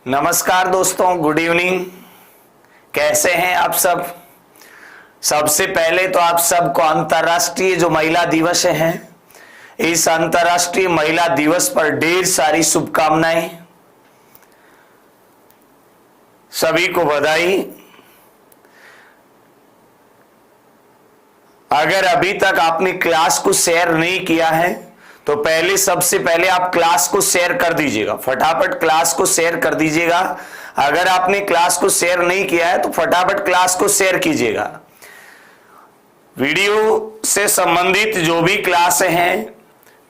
नमस्कार दोस्तों, good evening. कैसे हैं आप सब? सबसे पहले तो आप सबको अंतर्राष्ट्रीय जो महिला दिवस है, इस अंतर्राष्ट्रीय महिला दिवस पर ढेर सारी शुभकामनाएं। सभी को बधाई। अगर अभी तक आपने क्लास को शेयर नहीं किया है तो सबसे पहले आप क्लास को शेयर कर दीजिएगा। फटाफट क्लास को शेयर कर दीजिएगा। अगर आपने क्लास को शेयर नहीं किया है तो फटाफट क्लास को शेयर कीजिएगा। वीडियो से संबंधित जो भी क्लास हैं,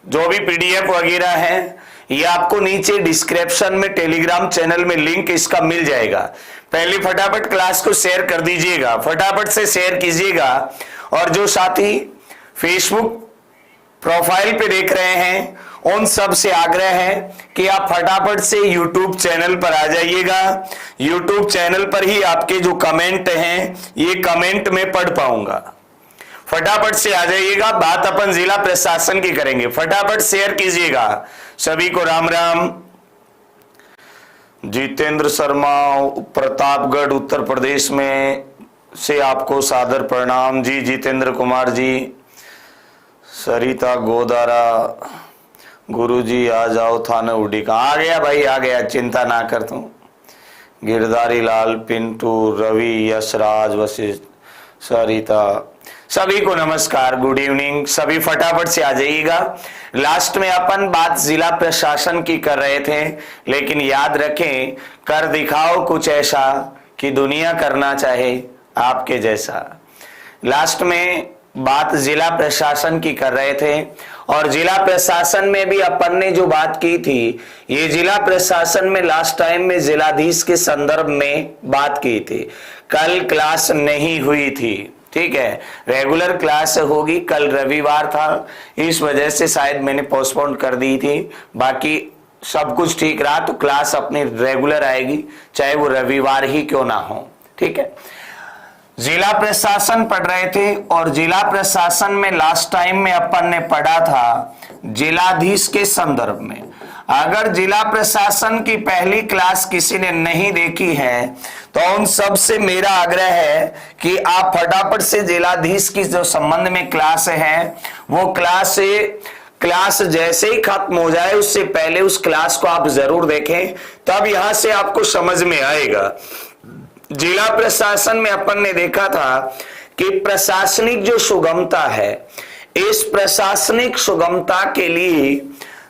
जो भी पीडीएफ वगैरह है, ये आपको नीचे डिस्क्रिप्शन में टेलीग्राम चैनल में लिंक इसका मिल जाएगा। पहले फटाफट क्लास को शेयर कर दीजिएगा, फटाफट से शेयर कीजिएगा। और जो साथी फेसबुक प्रोफाइल पे देख रहे हैं उन सब से आग्रह है कि आप फटाफट से यूट्यूब चैनल पर आ जाइएगा। यूट्यूब चैनल पर ही आपके जो कमेंट हैं ये कमेंट में पढ़ पाऊंगा। फटाफट से आ जाइएगा। बात अपन जिला प्रशासन की करेंगे। फटाफट शेयर कीजिएगा। सभी को राम राम। जितेंद्र शर्मा, प्रतापगढ़ उत्तर प्रदेश में से आपको सादर प्रणाम। जी जितेंद्र कुमार जी। सरिता गोदारा, गुरुजी आ जाओ थाने उड़ी का। आ गया भाई, आ गया, चिंता ना कर तू। गिरधारी लाल, पिंटू, रवि, यशराज, वशिष्ठ, सरिता, सभी को नमस्कार, गुड इवनिंग। सभी फटाफट से आ जाइएगा। लास्ट में अपन बात जिला प्रशासन की कर रहे थे, लेकिन याद रखें, कर दिखाओ कुछ ऐसा कि दुनिया करना चाहे आपके जैसा। लास्ट में बात जिला प्रशासन की कर रहे थे और जिला प्रशासन में भी अपन ने जो बात की थी, ये जिला प्रशासन में लास्ट टाइम में जिलाधीश के संदर्भ में बात की थी। कल क्लास नहीं हुई थी, ठीक है। रेगुलर क्लास होगी, कल रविवार था, इस वजह से शायद मैंने पोस्टपोन कर दी थी। बाकी सब कुछ ठीक रहा तो क्लास अपनी रेगुलर आएगी, चाहे वो रविवार ही क्यों ना हो, ठीक है। जिला प्रशासन पढ़ रहे थे और जिला प्रशासन में लास्ट टाइम में अपन ने पढ़ा था जिलाधीश के संदर्भ में। अगर जिला प्रशासन की पहली क्लास किसी ने नहीं देखी है तो उन सब से मेरा आग्रह है कि आप फटाफट से जिलाधीश की जो संबंध में क्लास है वो क्लास जैसे ही खत्म हो जाए उससे पहले उस क्लास को आप जरूर देखें, तब यहां से आपको समझ में आएगा। जिला प्रशासन में अपन ने देखा था कि प्रशासनिक जो सुगमता है, इस प्रशासनिक सुगमता के लिए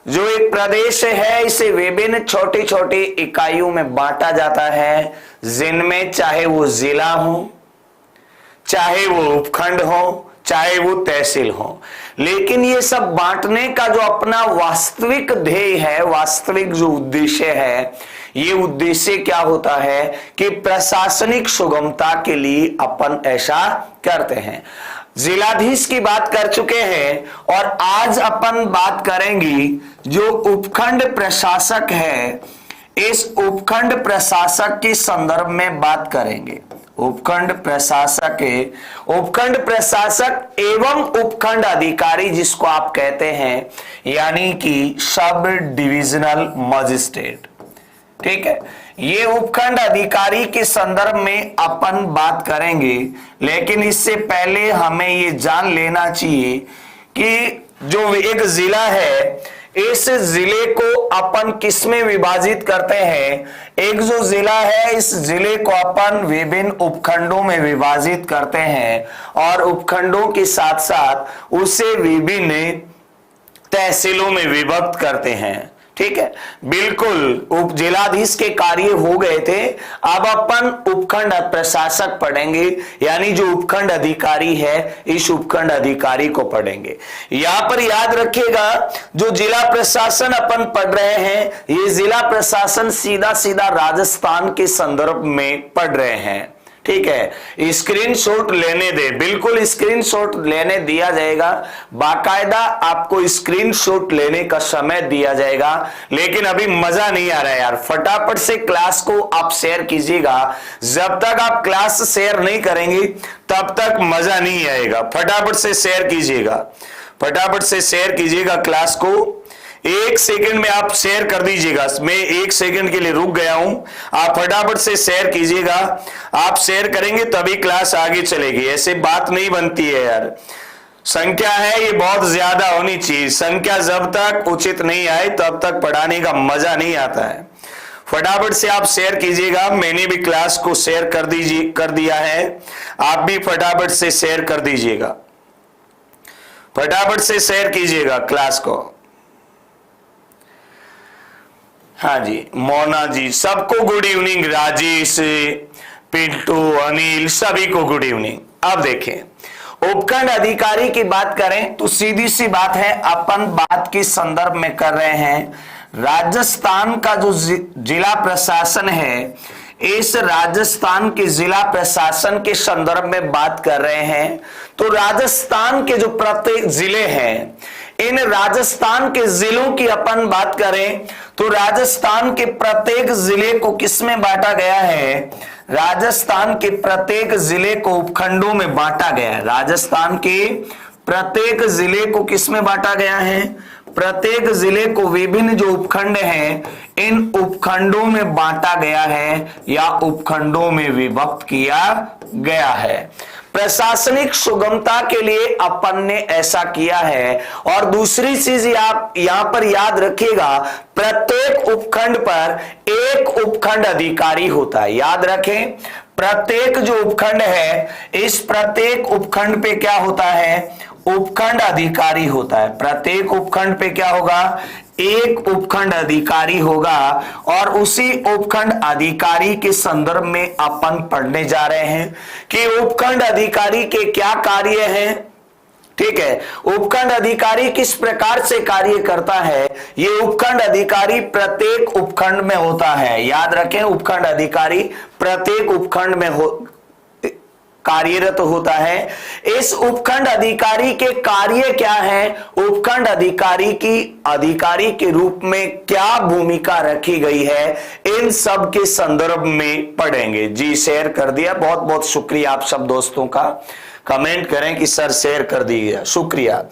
जो एक प्रदेश है इसे विभिन्न छोटी छोटी इकाइयों में बांटा जाता है, जिनमें चाहे वो जिला हो, चाहे वो उपखंड हो, चाहे वो तहसील हो। लेकिन ये सब बांटने का जो अपना वास्तविक ध्येय है, वास्तविक जो उद्देश्य है, ये उद्देश्य क्या होता है कि प्रशासनिक सुगमता के लिए अपन ऐसा करते हैं। जिलाधीश की बात कर चुके हैं और आज अपन बात करेंगे जो उपखंड प्रशासक है, इस उपखंड प्रशासक के संदर्भ में बात करेंगे। उपखंड प्रशासक एवं उपखंड अधिकारी जिसको आप कहते हैं, यानी कि सब डिविजनल मजिस्ट्रेट, ठीक है। ये उपखंड अधिकारी के संदर्भ में अपन बात करेंगे, लेकिन इससे पहले हमें ये जान लेना चाहिए कि जो एक जिला है, इस जिले को अपन किस में विभाजित करते हैं। एक जो जिला है, इस जिले को अपन विभिन्न उपखंडों में विभाजित करते हैं और उपखंडों के साथ साथ उसे विभिन्न तहसीलों में विभक्त करते हैं, ठीक है। बिल्कुल उप जिलाधीश के कार्य हो गए थे, अब अपन उपखंड प्रशासक पढ़ेंगे, यानी जो उपखंड अधिकारी है इस उपखंड अधिकारी को पढ़ेंगे। यहां पर याद रखिएगा, जो जिला प्रशासन अपन पढ़ रहे हैं, ये जिला प्रशासन सीधा सीधा राजस्थान के संदर्भ में पढ़ रहे हैं, ठीक है। स्क्रीनशॉट लेने दे, बिल्कुल स्क्रीनशॉट लेने दिया जाएगा, बाकायदा आपको स्क्रीनशॉट लेने का समय दिया जाएगा। लेकिन अभी मजा नहीं आ रहा है यार, फटाफट से क्लास को आप शेयर कीजिएगा। जब तक आप क्लास शेयर नहीं करेंगे तब तक मजा नहीं आएगा। फटाफट से शेयर कीजिएगा, फटाफट से शेयर कीजिएगा क्लास को। 1 सेकंड में आप शेयर कर दीजिएगा। मैं 1 सेकंड के लिए रुक गया हूं, आप फटाफट से शेयर कीजिएगा। आप शेयर करेंगे तभी क्लास आगे चलेगी, ऐसे बात नहीं बनती है यार। संख्या है ये बहुत ज्यादा होनी चाहिए, संख्या जब तक उचित नहीं आए तब तक पढ़ाने का मजा नहीं आता है। फटाफट से आप शेयर कीजिएगा। मैंने भी क्लास को शेयर कर दिया है, आप भी फटाफट से शेयर कर दीजिएगा, फटाफट से शेयर कीजिएगा क्लास को। हाँ जी, मोना जी, सबको गुड इवनिंग। राजेश, पिंटू, अनिल, सभी को गुड इवनिंग। अब देखें, उपखंड अधिकारी की बात करें तो सीधी सी बात है, अपन बात के संदर्भ में कर रहे हैं राजस्थान का जो जिला प्रशासन है, इस राजस्थान के जिला प्रशासन के संदर्भ में बात कर रहे हैं। तो राजस्थान के जो प्रत्येक जिले हैं, इन राजस्थान के जिलों की अपन बात करें तो राजस्थान के प्रत्येक जिले को किसमें बांटा गया है? राजस्थान के प्रत्येक जिले को उपखंडों में बांटा गया है। राजस्थान के प्रत्येक जिले को किसमें बांटा गया है? प्रत्येक जिले को विभिन्न जो उपखंड हैं, इन उपखंडों में बांटा गया है या उपखंडों में विभक्त किया गया है। प्रशासनिक सुगमता के लिए अपन ने ऐसा किया है। और दूसरी चीज आप यहां पर याद रखिएगा, प्रत्येक उपखंड पर एक उपखंड अधिकारी होता है। याद रखें, प्रत्येक जो उपखंड है, इस प्रत्येक उपखंड पे क्या होता है? उपखंड अधिकारी होता है। प्रत्येक उपखंड पे क्या होगा? एक उपखंड अधिकारी होगा। और उसी उपखंड अधिकारी के संदर्भ में अपन पढ़ने जा रहे हैं कि उपखंड अधिकारी के क्या कार्य हैं। ठीक है, उपखंड अधिकारी किस प्रकार से कार्य करता है, ये उपखंड अधिकारी प्रत्येक उपखंड में होता है। याद रखें, उपखंड अधिकारी प्रत्येक उपखंड में कार्यरत होता है। इस उपखंड अधिकारी के कार्य क्या है, उपखंड अधिकारी के रूप में क्या भूमिका रखी गई है, इन सब के संदर्भ में पढ़ेंगे। जी, शेयर कर दिया, बहुत बहुत शुक्रिया आप सब दोस्तों का। कमेंट करें कि सर शेयर कर दिया, शुक्रिया।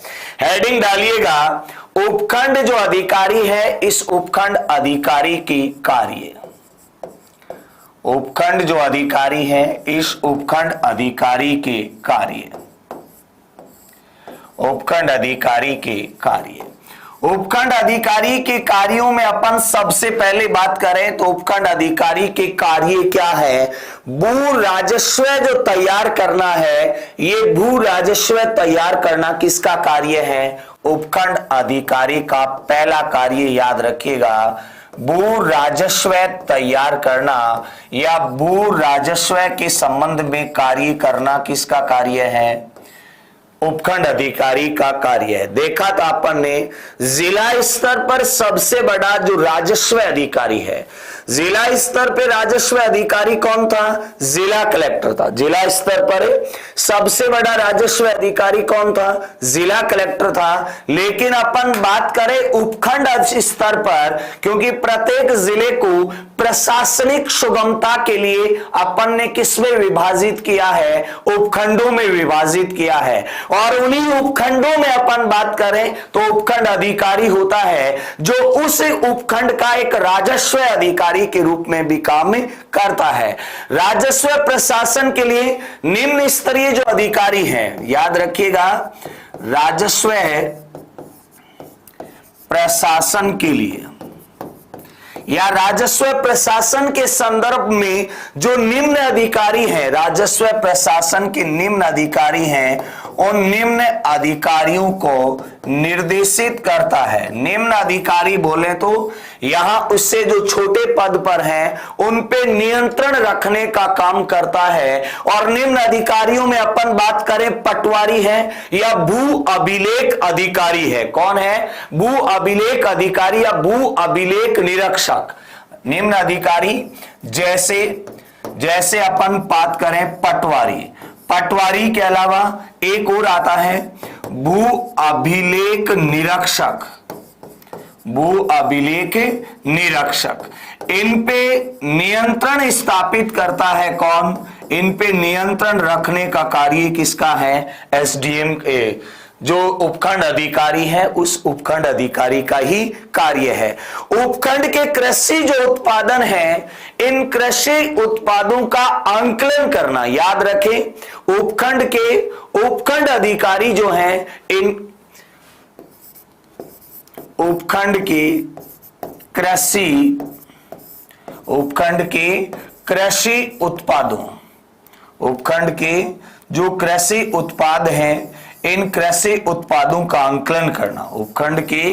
हेडिंग डालिएगा, उपखंड जो अधिकारी है, इस उपखंड अधिकारी की कार्य। उपखंड जो अधिकारी है, इस उपखंड अधिकारी के कार्य। उपखंड अधिकारी के कार्य। उपखंड अधिकारी के कार्यों में अपन सबसे पहले बात करें तो उपखंड अधिकारी के कार्य क्या है? भू राजस्व जो तैयार करना है, ये भू राजस्व तैयार करना किसका कार्य है? उपखंड अधिकारी का पहला कार्य। याद रखिएगा, भू राजस्व तैयार करना या भू राजस्व के संबंध में कार्य करना किसका कार्य है? उपखंड अधिकारी का कार्य है। देखा था अपन ने, जिला स्तर पर सबसे बड़ा जो राजस्व अधिकारी है, जिला स्तर पर राजस्व अधिकारी कौन था? जिला कलेक्टर था। जिला स्तर पर सबसे बड़ा राजस्व अधिकारी कौन था? जिला कलेक्टर था। लेकिन अपन बात करें उपखंड स्तर पर, क्योंकि प्रत्येक जिले को प्रशासनिक सुगमता के लिए अपन ने किसमें विभाजित किया है? उपखंडों में विभाजित किया है। और उन्हीं उपखंडों में अपन बात करें तो उपखंड अधिकारी होता है जो उस उपखंड का एक राजस्व अधिकारी के रूप में भी काम करता है। राजस्व प्रशासन के लिए निम्न स्तरीय जो अधिकारी हैं, याद रखिएगा, राजस्व प्रशासन के लिए या राजस्व प्रशासन के संदर्भ में जो निम्न अधिकारी हैं, राजस्व प्रशासन के निम्न अधिकारी हैं, उन निम्न अधिकारियों को निर्देशित करता है। निम्न अधिकारी बोले तो यहां उससे जो छोटे पद पर हैं उन पे नियंत्रण रखने का काम करता है। और निम्न अधिकारियों में अपन बात करें, पटवारी है या भू अभिलेख अधिकारी है। कौन है? भू अभिलेख अधिकारी या भू अभिलेख निरीक्षक। निम्न अधिकारी जैसे अपन बात करें पटवारी, पटवारी के अलावा एक और आता है भू अभिलेख निरीक्षक। भू अभिलेख निरीक्षक इन पे नियंत्रण स्थापित करता है। कौन? इन पे नियंत्रण रखने का कार्य किसका है? एसडीएम जो उपखंड अधिकारी है उस उपखंड अधिकारी का ही कार्य है। उपखंड के कृषि जो उत्पादन है, इन कृषि उत्पादों का आंकलन करना, याद रखें उपखंड के उपखंड अधिकारी जो हैं, इन उपखंड के कृषि उत्पादों, उपखंड के जो कृषि उत्पाद हैं, इन कृषि उत्पादों का आंकलन करना। उपखंड के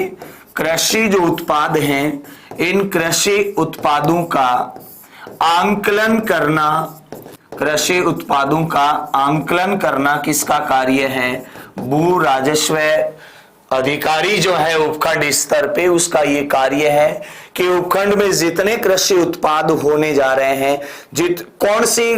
कृषि जो उत्पाद हैं, इन कृषि उत्पादों का आंकलन करना, कृषि उत्पादों का आंकलन करना किसका कार्य है? भू राजस्व अधिकारी जो है उपखंड स्तर पे, उसका ये कार्य है कि उपखंड में जितने कृषि उत्पाद होने जा रहे हैं, कौन सी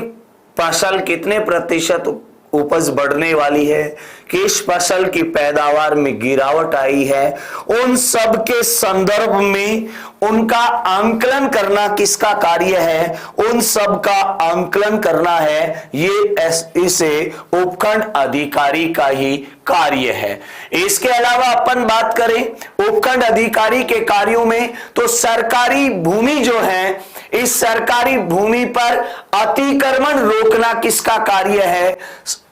फसल कितने प्रतिशत उपज बढ़ने वाली है, किस फसल की पैदावार में गिरावट आई है, उन सब के संदर्भ में उनका आंकलन करना किसका कार्य है? उन सब का आंकलन करना है, ये इसे उपखंड अधिकारी का ही कार्य है। इसके अलावा अपन बात करें उपखंड अधिकारी के कार्यों में, तो सरकारी भूमि जो है, इस सरकारी भूमि पर अतिक्रमण रोकना किसका कार्य है?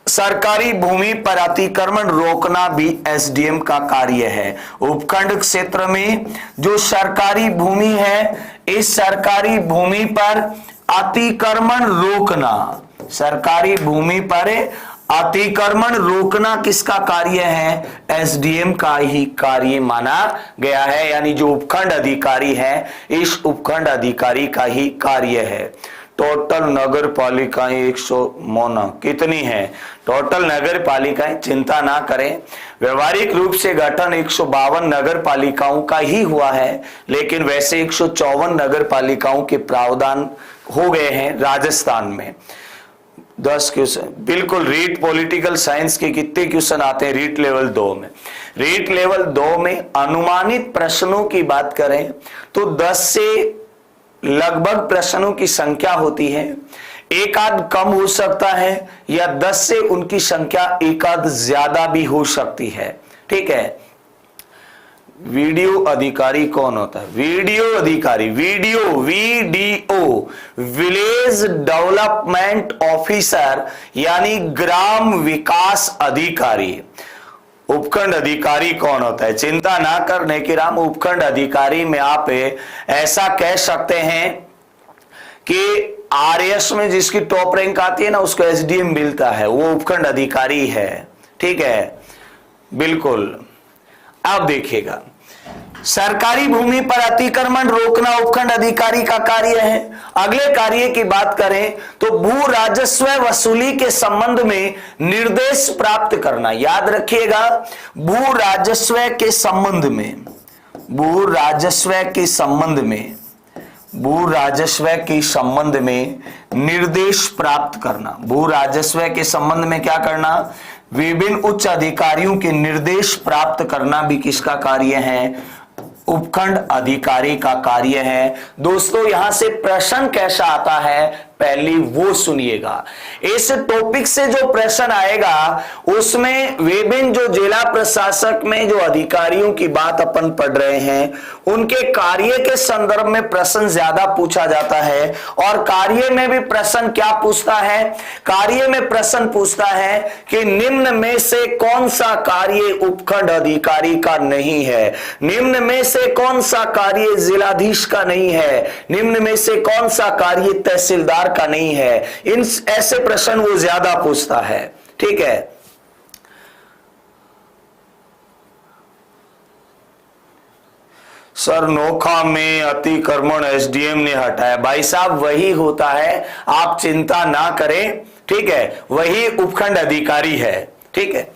सरकारी भूमि पर अतिक्रमण रोकना भी एसडीएम का कार्य है। उपखंड क्षेत्र में जो सरकारी भूमि है, इस सरकारी भूमि पर अतिक्रमण रोकना, सरकारी भूमि पर अतिक्रमण रोकना किसका कार्य है? एसडीएम का ही कार्य माना गया है, यानी जो उपखंड अधिकारी है, इस उपखंड अधिकारी का ही कार्य है। टोटल नगर पालिकाएं 100 कितनी है? टोटल नगर पालिकाएं, चिंता ना करें, व्यवहारिक रूप से गठन 152 नगर पालिकाओं का ही हुआ है, लेकिन वैसे 154 नगर पालिकाओं के प्रावधान हो गए हैं राजस्थान में। 10 क्वेश्चन बिल्कुल। रीट पॉलिटिकल साइंस के कितने क्वेश्चन आते हैं रीट लेवल 2 में? रीट लेवल 2 में अनुमानित प्रश्नों की बात करें तो 10 से लगभग प्रश्नों की संख्या होती है, एक आध कम हो सकता है, या 10 से उनकी संख्या एक आध ज्यादा भी हो सकती है। ठीक है। वीडियो अधिकारी कौन होता है? वीडियो अधिकारी, वीडीओ विलेज डेवलपमेंट ऑफिसर, यानी ग्राम विकास अधिकारी। उपखंड अधिकारी कौन होता है? चिंता ना करने की राम, उपखंड अधिकारी में आप ऐसा कह सकते हैं कि आरएस में जिसकी टॉप रैंक आती है ना, उसको एसडीएम मिलता है, वो उपखंड अधिकारी है। ठीक है, बिल्कुल। अब देखिएगा, सरकारी भूमि पर अतिक्रमण रोकना उपखंड अधिकारी का कार्य है। अगले कार्य की बात करें तो भू राजस्व वसूली के संबंध में निर्देश प्राप्त करना। याद रखिएगा, भू राजस्व के संबंध में, भू राजस्व के संबंध में, भू राजस्व के संबंध में निर्देश प्राप्त करना। भू राजस्व के संबंध में क्या करना? विभिन्न उच्च अधिकारियों के निर्देश प्राप्त करना भी किसका कार्य है? उपखंड अधिकारी का कार्य है। दोस्तों, यहां से प्रश्न कैसा आता है पहली वो सुनिएगा। इस टॉपिक से जो प्रश्न आएगा उसमें विभिन्न जो जिला प्रशासक में जो अधिकारियों की बात अपन पढ़ रहे हैं, उनके कार्य के संदर्भ में प्रश्न ज्यादा पूछा जाता है। और कार्य में भी प्रश्न क्या पूछता है? कार्य में प्रश्न पूछता है कि निम्न में से कौन सा कार्य उपखंड अधिकारी का नहीं है, निम्न में से कौन सा कार्य जिलाधीश का नहीं है, निम्न में से कौन सा कार्य तहसीलदार का नहीं है। इन ऐसे प्रश्न वो ज्यादा पूछता है। ठीक है। सर, नोखा में अतिक्रमण एसडीएम ने हटाया। भाई साहब, वही होता है, आप चिंता ना करें। ठीक है, वही उपखंड अधिकारी है। ठीक है,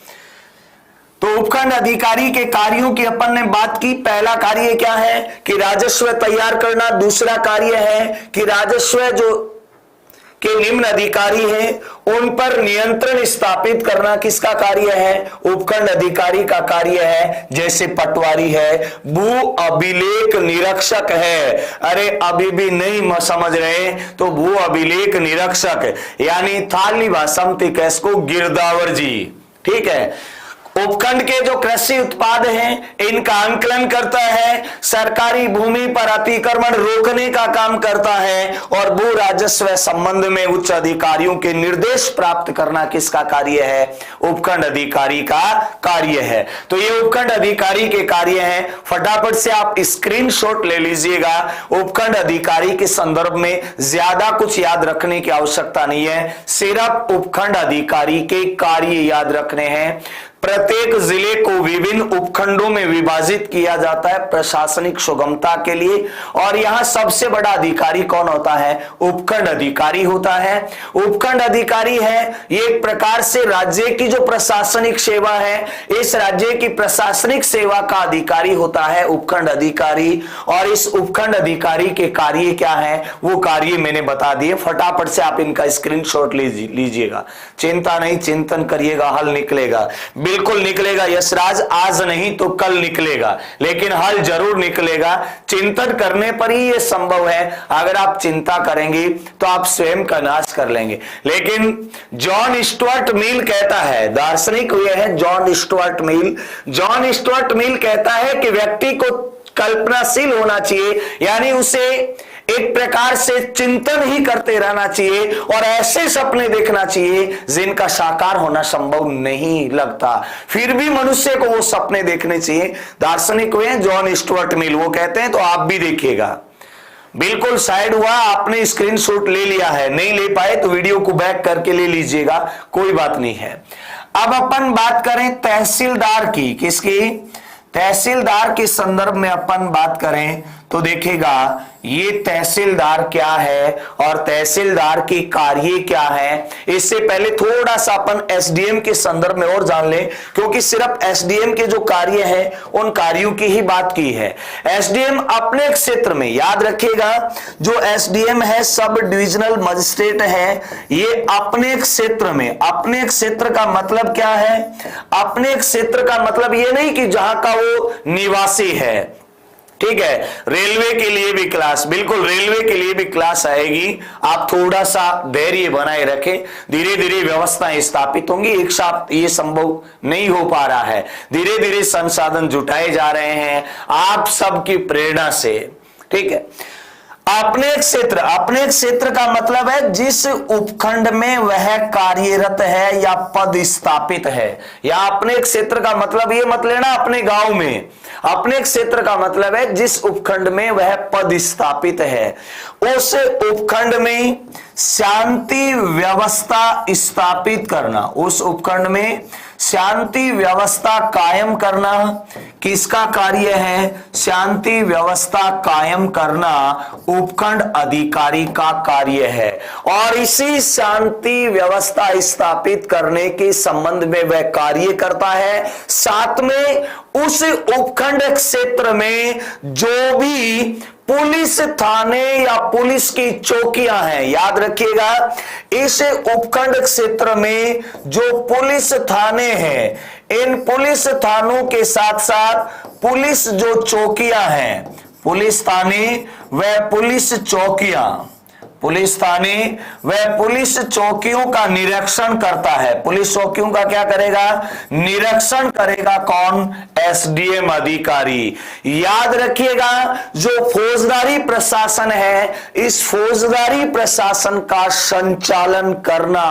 तो उपखंड अधिकारी के कार्यों की अपन ने बात की। पहला कार्य क्या है कि राजस्व तैयार करना। दूसरा कार्य है कि राजस्व जो के निम्न अधिकारी हैं उन पर नियंत्रण स्थापित करना किसका कार्य है? उपखंड अधिकारी का कार्य है। जैसे पटवारी है, भू अभिलेख निरीक्षक है। अरे अभी भी नहीं समझ रहे तो भू अभिलेख निरीक्षक, यानी थाली भाषा में इसको गिरदावर जी। ठीक है। उपखंड के जो कृषि उत्पाद हैं इनका आंकलन करता है, सरकारी भूमि पर अतिक्रमण रोकने का काम करता है और भू राजस्व संबंध में उच्च अधिकारियों के निर्देश प्राप्त करना किसका कार्य है? उपखंड अधिकारी का कार्य है। तो ये उपखंड अधिकारी के कार्य हैं। फटाफट से आप स्क्रीनशॉट ले लीजिएगा। उपखंड अधिकारी के संदर्भ में ज्यादा कुछ याद रखने की आवश्यकता नहीं है, सिर्फ उपखंड अधिकारी के कार्य याद रखने हैं। प्रत्येक जिले को विभिन्न उपखंडों में विभाजित किया जाता है प्रशासनिक सुगमता के लिए, और यहां सबसे बड़ा अधिकारी कौन होता है? उपखंड अधिकारी होता है। उपखंड अधिकारी है ये एक प्रकार से राज्य की जो प्रशासनिक सेवा है, इस राज्य की प्रशासनिक सेवा का अधिकारी होता है उपखंड अधिकारी। और इस उपखंड अधिकारी के कार्य क्या है वो कार्य मैंने बता दिए। फटाफट से आप इनका स्क्रीनशॉट लीजिएगा। चिंता नहीं, चिंतन करिएगा, हल निकलेगा, बिल्कुल निकलेगा यशराज। आज नहीं तो कल निकलेगा, लेकिन हल जरूर निकलेगा। चिंतन करने पर ही यह संभव है। अगर आप चिंता करेंगे तो आप स्वयं का नाश कर लेंगे। लेकिन जॉन स्टुअर्ट मिल कहता है, दार्शनिक हुए हैं John Stuart Mill. John Stuart Mill कहता है कि व्यक्ति को कल्पनाशील होना चाहिए, यानी उसे एक प्रकार से चिंतन ही करते रहना चाहिए और ऐसे सपने देखना चाहिए जिनका साकार होना संभव नहीं लगता, फिर भी मनुष्य को वो सपने देखने चाहिए। दार्शनिक हुए जॉन स्टुअर्ट मिल, वो कहते हैं। तो आप भी देखिएगा। बिल्कुल साइड हुआ, आपने स्क्रीनशॉट ले लिया है, नहीं ले पाए तो वीडियो को बैक करके ले लीजिएगा, कोई बात नहीं है। अब अपन बात करें तहसीलदार की। किसकी? तहसीलदार के संदर्भ में अपन बात करें तो देखिएगा ये तहसीलदार क्या है और तहसीलदार की कार्य क्या है। इससे पहले थोड़ा सा अपन एसडीएम के संदर्भ में और जान लें, क्योंकि सिर्फ एसडीएम के जो कार्य है उन कार्यों की ही बात की है। एसडीएम अपने क्षेत्र में, याद रखिएगा, जो एसडीएम है सब डिविजनल मजिस्ट्रेट है, ये अपने क्षेत्र में, अपने क्षेत्र का मतलब क्या है? अपने क्षेत्र का मतलब ये नहीं कि जहां का वो निवासी है, ठीक है। रेलवे के लिए भी क्लास, बिल्कुल रेलवे के लिए भी क्लास आएगी। आप थोड़ा सा धैर्य बनाए रखें, धीरे धीरे व्यवस्थाएं स्थापित होंगी। एक साथ ये संभव नहीं हो पा रहा है, धीरे धीरे संसाधन जुटाए जा रहे हैं आप सबकी प्रेरणा से, ठीक है। अपने क्षेत्र का मतलब है जिस उपखंड में वह कार्यरत है या पद स्थापित है। या अपने क्षेत्र का मतलब ये मत लेना अपने गांव में, अपने क्षेत्र का मतलब है जिस उपखंड में वह पद स्थापित है, उस उपखंड में शांति व्यवस्था स्थापित करना, उस उपखंड में शांति व्यवस्था कायम करना किसका कार्य है? शांति व्यवस्था कायम करना उपखंड अधिकारी का कार्य है। और इसी शांति व्यवस्था स्थापित करने के संबंध में वह कार्य करता है। साथ में उस उपखंड क्षेत्र में जो भी पुलिस थाने या पुलिस की चौकियां हैं, याद रखिएगा, इस उपखंड क्षेत्र में जो पुलिस थाने हैं, इन पुलिस थानों के साथ साथ पुलिस जो चौकियां हैं, पुलिस थाने व पुलिस चौकियां, पुलिस थाने व पुलिस चौकियों का निरीक्षण करता है। पुलिस चौकियों का क्या करेगा? निरीक्षण करेगा कौन? एसडीएम अधिकारी। याद रखिएगा जो फौजदारी प्रशासन है, इस फौजदारी प्रशासन का संचालन करना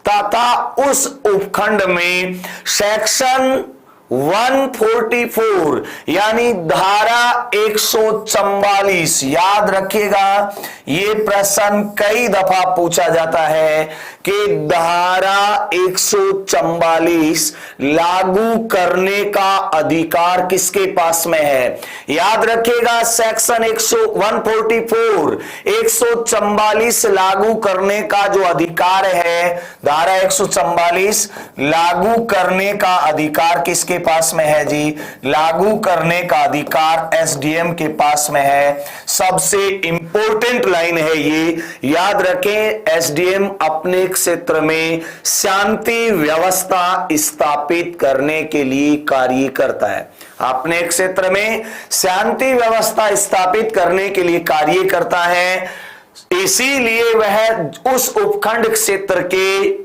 तथा उस उपखंड में सेक्शन 144 यानी धारा 144, याद रखिएगा ये प्रश्न कई दफा पूछा जाता है कि धारा 144 लागू करने का अधिकार किसके पास में है। याद रखिएगा सेक्शन 144 144 लागू करने का जो अधिकार है, धारा 144 लागू करने का अधिकार किसके पास में है जी? लागू करने का अधिकार एसडीएम के पास में है। सबसे इंपॉर्टेंट लाइन है ये, याद रखें, एसडीएम अपने क्षेत्र में शांति व्यवस्था स्थापित करने के लिए कार्य करता है। अपने क्षेत्र में शांति व्यवस्था स्थापित करने के लिए कार्य करता है, इसीलिए वह उस उपखंड क्षेत्र के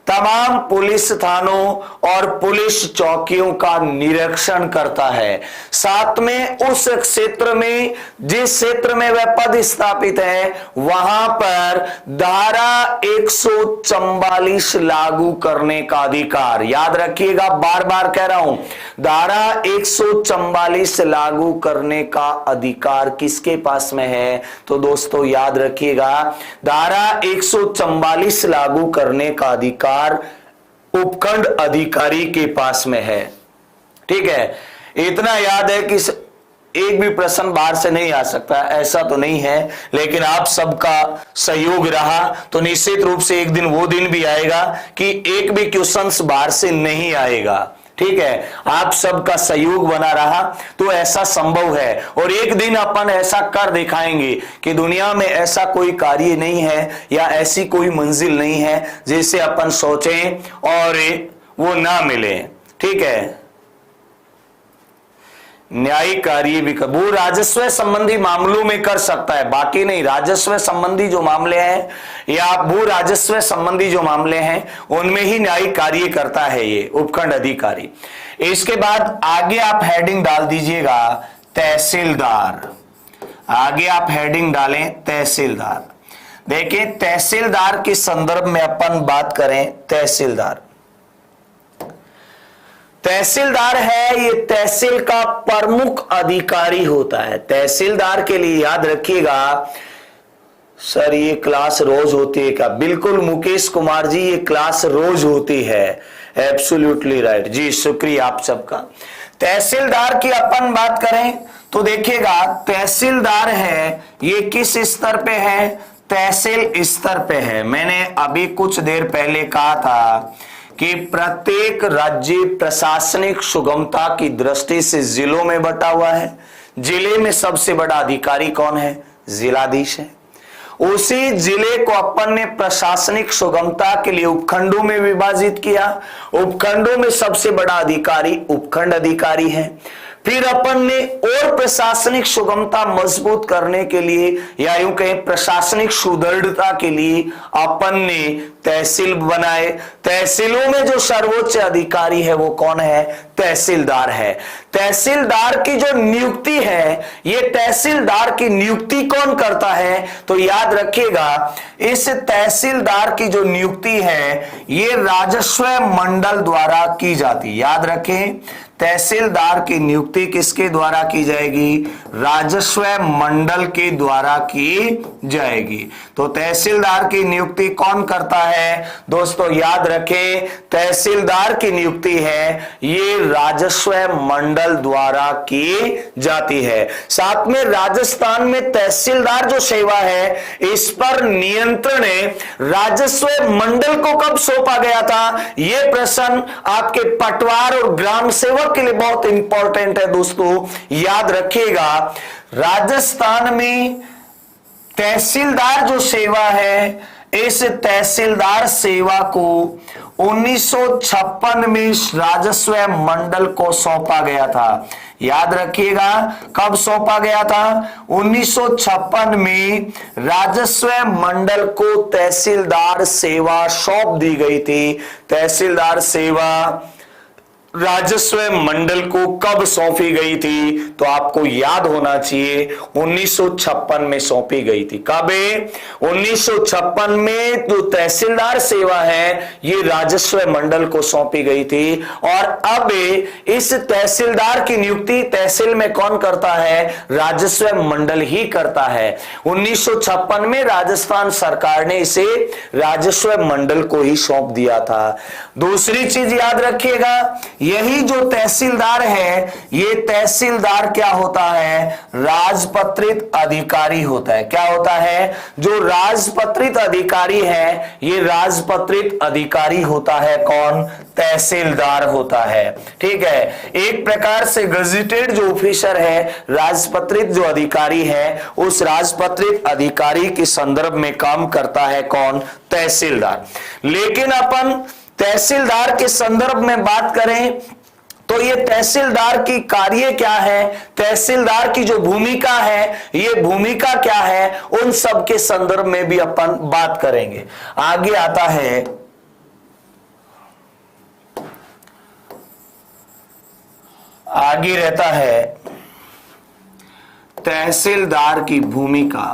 तमाम पुलिस थानों और पुलिस चौकियों का निरीक्षण करता है। साथ में उस क्षेत्र में, जिस क्षेत्र में वह पद स्थापित है, वहां पर धारा 144 लागू करने का अधिकार। याद रखिएगा, बार बार कह रहा हूं, धारा 144 लागू करने का अधिकार किसके पास में है? तो दोस्तों याद रखिएगा, धारा 144 लागू करने का अधिकार उपखंड अधिकारी के पास में है। ठीक है, इतना याद है कि एक भी प्रश्न बाहर से नहीं आ सकता, ऐसा तो नहीं है, लेकिन आप सबका सहयोग रहा तो निश्चित रूप से एक दिन वो दिन भी आएगा कि एक भी क्वेश्चन बाहर से नहीं आएगा। ठीक है, आप सबका सहयोग बना रहा तो ऐसा संभव है, और एक दिन अपन ऐसा कर दिखाएंगे कि दुनिया में ऐसा कोई कार्य नहीं है या ऐसी कोई मंजिल नहीं है जिसे अपन सोचें और वो ना मिले। ठीक है, न्यायिक कार्य भी वो राजस्व संबंधी मामलों में कर सकता है, बाकी नहीं। राजस्व संबंधी जो मामले हैं या भू राजस्व संबंधी जो मामले हैं उनमें ही न्यायिक कार्य करता है ये उपखंड अधिकारी। इसके बाद आगे आप हेडिंग डाल दीजिएगा तहसीलदार। आगे आप हेडिंग डालें तहसीलदार। देखिए, तहसीलदार के संदर्भ में अपन बात करें, तहसीलदार तहसीलदार है, ये तहसील का प्रमुख अधिकारी होता है। तहसीलदार के लिए याद रखिएगा, सर ये क्लास रोज होती है क्या? बिल्कुल मुकेश कुमार जी, ये क्लास रोज होती है। एब्सोल्युटली राइट जी, शुक्रिया आप सबका। तहसीलदार की अपन बात करें तो देखिएगा, तहसीलदार है ये किस स्तर पे है? तहसील स्तर पे है। मैंने अभी कुछ देर पहले कहा था कि प्रत्येक राज्य प्रशासनिक सुगमता की दृष्टि से जिलों में बटा हुआ है। जिले में सबसे बड़ा अधिकारी कौन है? जिलाधीश है। उसी जिले को अपन ने प्रशासनिक सुगमता के लिए उपखंडों में विभाजित किया। उपखंडों में सबसे बड़ा अधिकारी उपखंड अधिकारी है। फिर अपन ने और प्रशासनिक सुगमता मजबूत करने के लिए या यूं कहें प्रशासनिक सुदृढ़ता के लिए अपन ने तहसील बनाए। तहसीलों में जो सर्वोच्च अधिकारी है वो कौन है? तहसीलदार है। तहसीलदार की जो नियुक्ति है, ये तहसीलदार की नियुक्ति कौन करता है? तो याद रखिएगा, इस तहसीलदार की जो नियुक्ति है ये राजस्व मंडल द्वारा की जाती। याद रखें, तहसीलदार की नियुक्ति किसके द्वारा की जाएगी? राजस्व मंडल के द्वारा की जाएगी। तो तहसीलदार की नियुक्ति कौन करता है? दोस्तों याद रखें, तहसीलदार की नियुक्ति है ये राजस्व मंडल द्वारा की जाती है। साथ में राजस्थान में तहसीलदार जो सेवा है, इस पर नियंत्रण राजस्व मंडल को कब सौंपा गया था? यह प्रश्न आपके पटवार और ग्राम सेवक के लिए बहुत इंपॉर्टेंट है दोस्तों, याद रखिएगा। राजस्थान में तहसीलदार जो सेवा है, इस तहसीलदार सेवा को 1956 में राजस्व मंडल को सौंपा गया था। याद रखिएगा, कब सौंपा गया था? 1956 में राजस्व मंडल को तहसीलदार सेवा सौंप दी गई थी। तहसीलदार सेवा राजस्व मंडल को कब सौंपी गई थी? तो आपको याद होना चाहिए 1956 में सौंपी गई थी। कब? 1956 में जो तहसीलदार सेवा है ये राजस्व मंडल को सौंपी गई थी। और अब इस तहसीलदार की नियुक्ति तहसील में कौन करता है? राजस्व मंडल ही करता है। 1956 में राजस्थान सरकार ने इसे राजस्व मंडल को ही सौंप दिया था। दूसरी चीज याद रखिएगा, यही जो तहसीलदार है, ये तहसीलदार क्या होता है? राजपत्रित अधिकारी होता है। क्या होता है? जो राजपत्रित अधिकारी है, ये राजपत्रित अधिकारी होता है कौन? तहसीलदार होता है। ठीक है, एक प्रकार से गजेटेड जो ऑफिसर है, राजपत्रित जो अधिकारी है, उस राजपत्रित अधिकारी के संदर्भ में काम करता है कौन? तहसीलदार। लेकिन अपन तहसीलदार के संदर्भ में बात करें तो ये तहसीलदार की कार्य क्या है, तहसीलदार की जो भूमिका है, ये भूमिका क्या है, उन सब के संदर्भ में भी अपन बात करेंगे। आगे आता है आगे रहता है तहसीलदार की भूमिका।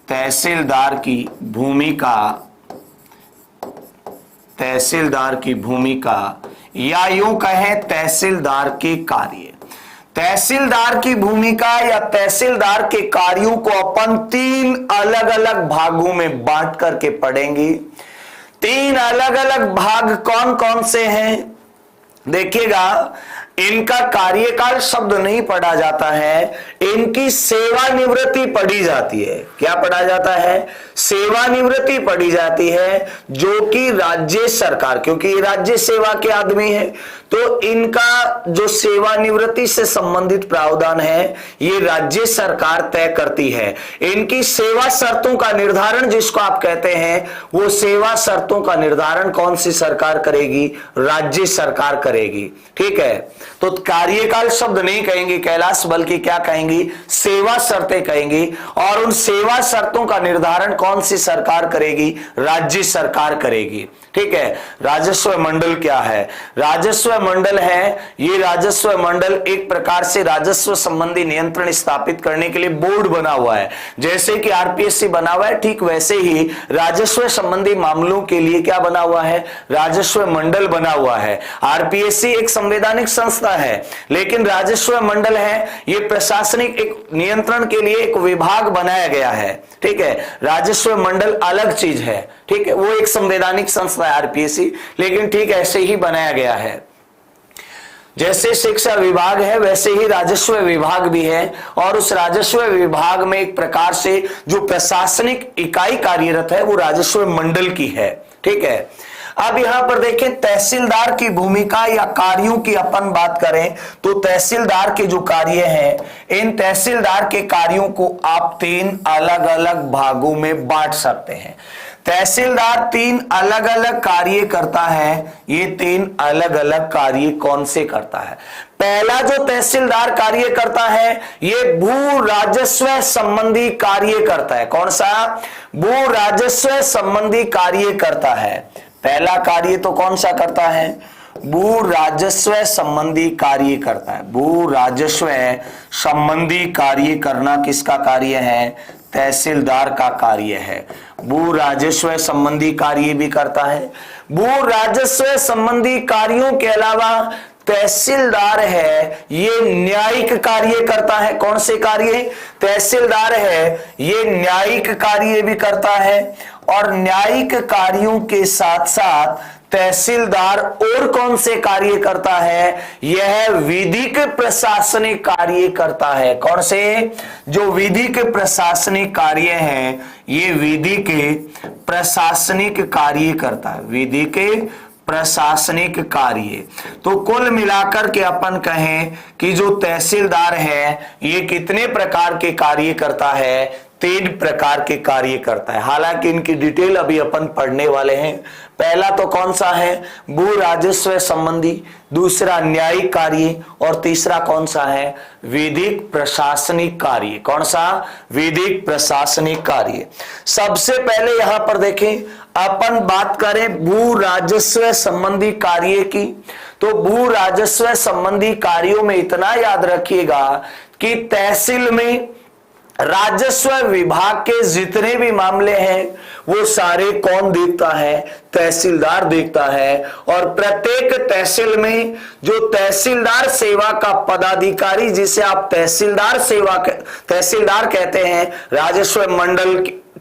तहसीलदार की भूमिका, तहसीलदार की भूमिका या यूं कहें तहसीलदार के कार्य। तहसीलदार की भूमिका या तहसीलदार के कार्यों को अपन 3 अलग अलग भागों में बांट करके पढ़ेंगे। 3 अलग अलग भाग कौन कौन से हैं देखिएगा। इनका कार्यकाल शब्द नहीं पढ़ा जाता है, इनकी सेवानिवृत्ति पढ़ी जाती है। क्या पढ़ा जाता है? सेवानिवृत्ति पढ़ी जाती है, जो कि राज्य सरकार, क्योंकि ये राज्य सेवा के आदमी है, तो इनका जो सेवानिवृत्ति से संबंधित प्रावधान है ये राज्य सरकार तय करती है। इनकी सेवा शर्तों का निर्धारण जिसको आप कहते हैं, वो सेवा शर्तों का निर्धारण कौन सी सरकार करेगी? राज्य सरकार करेगी। ठीक है, तो कार्यकाल शब्द नहीं कहेंगे कैलाश, बल्कि क्या कहेंगी? सेवा शर्तें कहेंगी। और उन सेवा शर्तों का निर्धारण कौन सी सरकार करेगी? राज्य सरकार करेगी। ठीक है, राजस्व मंडल क्या है? राजस्व मंडल है, ये राजस्व मंडल एक प्रकार से राजस्व संबंधी नियंत्रण स्थापित करने के लिए बोर्ड बना हुआ है। जैसे कि आरपीएससी बना हुआ है, ठीक वैसे ही राजस्व संबंधी मामलों के लिए क्या बना हुआ है? राजस्व मंडल बना हुआ है। आरपीएससी एक संवैधानिक संस्था है, लेकिन राजस्व मंडल है ये प्रशासनिक एक नियंत्रण के लिए एक विभाग बनाया गया है। ठीक है, राजस्व मंडल अलग चीज है। ठीक है, वो एक संवैधानिक संस्था है आरपीएससी, लेकिन ठीक ऐसे ही बनाया गया है। जैसे शिक्षा विभाग है वैसे ही राजस्व विभाग भी है, और उस राजस्व विभाग में एक प्रकार से जो प्रशासनिक इकाई कार्यरत है वो राजस्व मंडल की है। ठीक है, अब यहां पर देखें तहसीलदार की भूमिका या कार्यों की अपन बात करें तो तहसीलदार के जो कार्य हैं, इन तहसीलदार के कार्यों को आप 3 अलग अलग भागों में बांट सकते हैं। तहसीलदार 3 अलग अलग कार्य करता है। ये 3 अलग अलग कार्य कौन से करता है? पहला जो तहसीलदार कार्य करता है ये भू राजस्व संबंधी कार्य करता है। कौन सा? भू राजस्व संबंधी कार्य करता है। पहला कार्य तो कौन सा करता है? भू राजस्व संबंधी कार्य करता है। भू राजस्व संबंधी कार्य करना किसका कार्य है? तहसीलदार का कार्य है। भू राजस्व संबंधी कार्य भी करता है। भू राजस्व संबंधी कार्यों के अलावा तहसीलदार है ये न्यायिक कार्य करता है। कौन से कार्य? तहसीलदार है ये न्यायिक कार्य भी करता है, और न्यायिक कार्यों के साथ साथ तहसीलदार और कौन से कार्य करता है? यह विधिक प्रशासनिक कार्य करता है। कौन से? जो विधिक प्रशासनिक कार्य हैं ये विधिक प्रशासनिक कार्य करता है। विधिक प्रशासनिक कार्य। तो कुल मिलाकर के अपन कहें कि जो तहसीलदार है ये कितने प्रकार के कार्य करता है? 3 प्रकार के कार्य करता है। हालांकि इनकी डिटेल अभी अपन पढ़ने वाले हैं। पहला तो कौन सा है? भू राजस्व संबंधी, दूसरा न्यायिक कार्य, और तीसरा कौन सा है? विधिक प्रशासनिक कार्य। कौन सा? विधिक प्रशासनिक कार्य। सबसे पहले यहां पर देखें, अपन बात करें भू राजस्व संबंधी कार्य की, तो भू राजस्व संबंधी कार्यों में इतना याद रखिएगा कि तहसील में राजस्व विभाग के जितने भी मामले हैं वो सारे कौन देखता है? तहसीलदार देखता है। और प्रत्येक तहसील में जो तहसीलदार सेवा का पदाधिकारी, जिसे आप तहसीलदार कहते हैं, राजस्व मंडल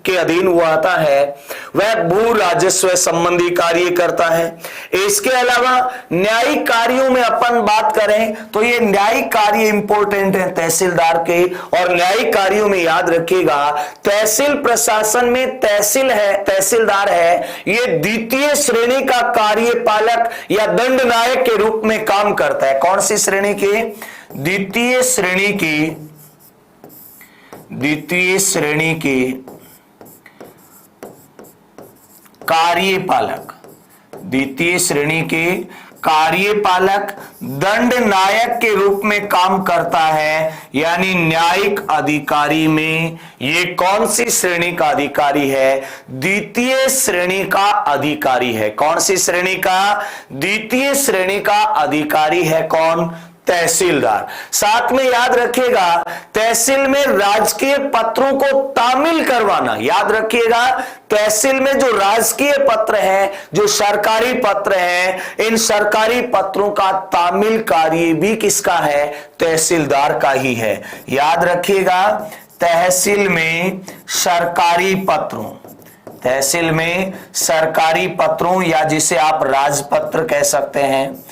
के अधीन वो आता है, वह भू राजस्व संबंधी कार्य करता है। इसके अलावा न्यायिक कार्यों में अपन बात करें तो ये न्यायिक कार्य इंपॉर्टेंट है तहसीलदार के, और न्यायिक कार्यों में याद रखिएगा तहसील प्रशासन में तहसीलदार है ये द्वितीय श्रेणी का कार्यपालक या दंडनायक के रूप में काम करता है। कौन सी श्रेणी के? द्वितीय श्रेणी के कार्यपालक। द्वितीय श्रेणी के कार्यपालक दंड नायक के रूप में काम करता है, यानी न्यायिक अधिकारी में ये कौन सी श्रेणी का अधिकारी है? द्वितीय श्रेणी का अधिकारी है। कौन सी श्रेणी का? द्वितीय श्रेणी का अधिकारी है कौन? तहसीलदार। साथ में याद रखिएगा, तहसील में राजकीय पत्रों को तामील करवाना, याद रखिएगा तहसील में जो राजकीय पत्र है, जो सरकारी पत्र है, इन सरकारी पत्रों का तामील कार्य भी किसका है? तहसीलदार का ही है। याद रखिएगा, तहसील में सरकारी पत्रों, तहसील में सरकारी पत्रों या जिसे आप राजपत्र कह सकते हैं,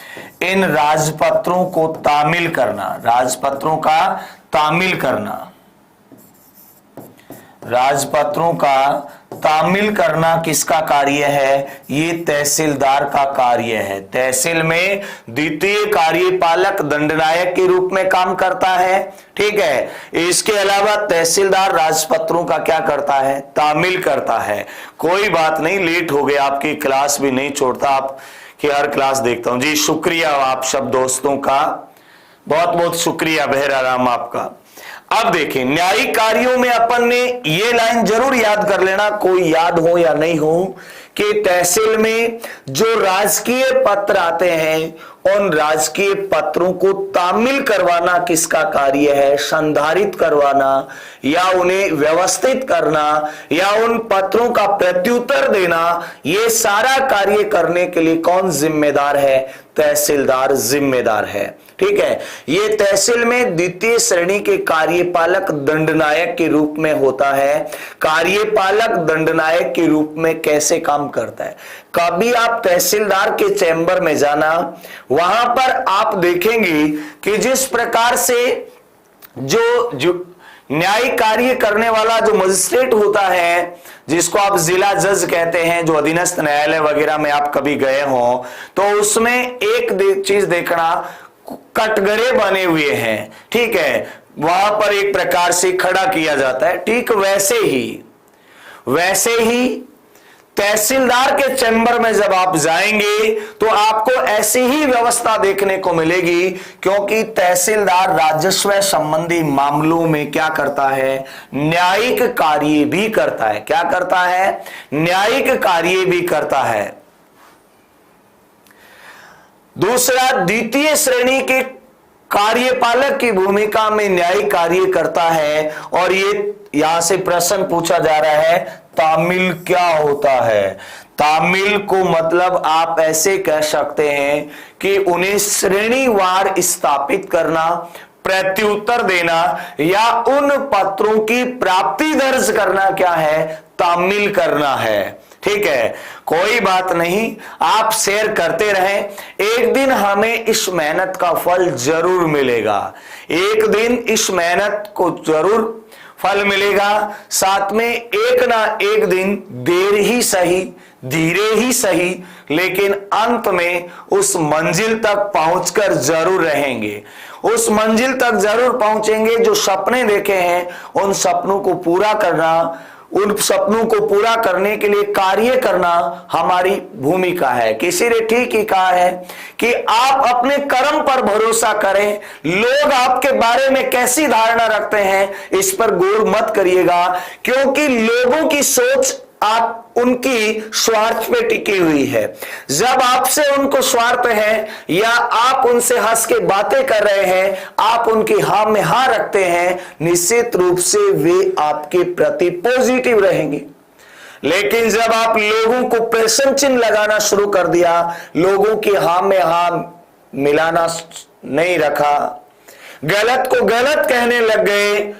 इन राजपत्रों को तामील करना, राजपत्रों का तामील करना, राजपत्रों का तामील करना किसका कार्य है? ये तहसीलदार का कार्य है। तहसील में द्वितीय कार्यपालक दंडनायक के रूप में काम करता है, ठीक है। इसके अलावा तहसीलदार राजपत्रों का क्या करता है? तामील करता है। कोई बात नहीं, लेट हो गया, आपकी क्लास भी नहीं छोड़ता, आप कि हर क्लास देखता हूं जी। शुक्रिया आप सब दोस्तों का, बहुत बहुत शुक्रिया बहरा राम आपका। अब देखें, न्यायिक कार्यों में अपन ने ये लाइन जरूर याद कर लेना, कोई याद हो या नहीं हो, कि तहसील में जो राजकीय पत्र आते हैं, उन राजकीय पत्रों को तामील करवाना किसका कार्य है? संधारित करवाना या उन्हें व्यवस्थित करना या उन पत्रों का प्रत्युत्तर देना, ये सारा कार्य करने के लिए कौन जिम्मेदार है? तहसीलदार जिम्मेदार है, ठीक है। ये तहसील में द्वितीय श्रेणी के कार्यपालक दंडनायक के रूप में होता है। कार्यपालक दंडनायक के रूप में कैसे काम करता है? कभी आप तहसीलदार के चैम्बर में जाना, वहां पर आप देखेंगे कि जिस प्रकार से जो न्यायिक कार्य करने वाला जो मजिस्ट्रेट होता है, जिसको आप जिला जज कहते हैं, जो अधीनस्थ न्यायालय वगैरह में आप कभी गए हो, तो उसमें एक चीज देखना, कटघरे बने हुए हैं, ठीक है, वहां पर एक प्रकार से खड़ा किया जाता है। ठीक वैसे ही तहसीलदार के चैम्बर में जब आप जाएंगे तो आपको ऐसी ही व्यवस्था देखने को मिलेगी, क्योंकि तहसीलदार राजस्व संबंधी मामलों में क्या करता है? न्यायिक कार्य भी करता है। क्या करता है? न्यायिक कार्य भी करता है। दूसरा, द्वितीय श्रेणी के कार्यपालक की भूमिका में न्यायिक कार्य करता है। और ये यहां से प्रश्न पूछा जा रहा है, तामील क्या होता है? तामील को मतलब आप ऐसे कह सकते हैं कि उन्हें श्रेणीवार स्थापित करना, प्रत्युत्तर देना या उन पत्रों की प्राप्ति दर्ज करना क्या है? तामील करना है, ठीक है। कोई बात नहीं, आप शेयर करते रहें, एक दिन हमें इस मेहनत का फल जरूर मिलेगा, एक दिन इस मेहनत को जरूर फल मिलेगा। साथ में एक ना एक दिन, देर ही सही, धीरे ही सही, लेकिन अंत में उस मंजिल तक पहुंचकर जरूर रहेंगे, उस मंजिल तक जरूर पहुंचेंगे। जो सपने देखे हैं, उन सपनों को पूरा करना, उन सपनों को पूरा करने के लिए कार्य करना हमारी भूमिका है। किसी ने ठीक ही कहा है कि आप अपने कर्म पर भरोसा करें, लोग आपके बारे में कैसी धारणा रखते हैं इस पर गौर मत करिएगा, क्योंकि लोगों की सोच आप उनकी स्वार्थ पे टिकी हुई है। जब आपसे उनको स्वार्थ है या आप उनसे हंस के बातें कर रहे हैं, आप उनकी हाँ में हाँ रखते हैं, निश्चित रूप से वे आपके प्रति पॉजिटिव रहेंगे। लेकिन जब आप लोगों को प्रश्न चिन्ह लगाना शुरू कर दिया, लोगों की हाँ में हाँ मिलाना नहीं रखा, गलत को गलत कहने लग गए,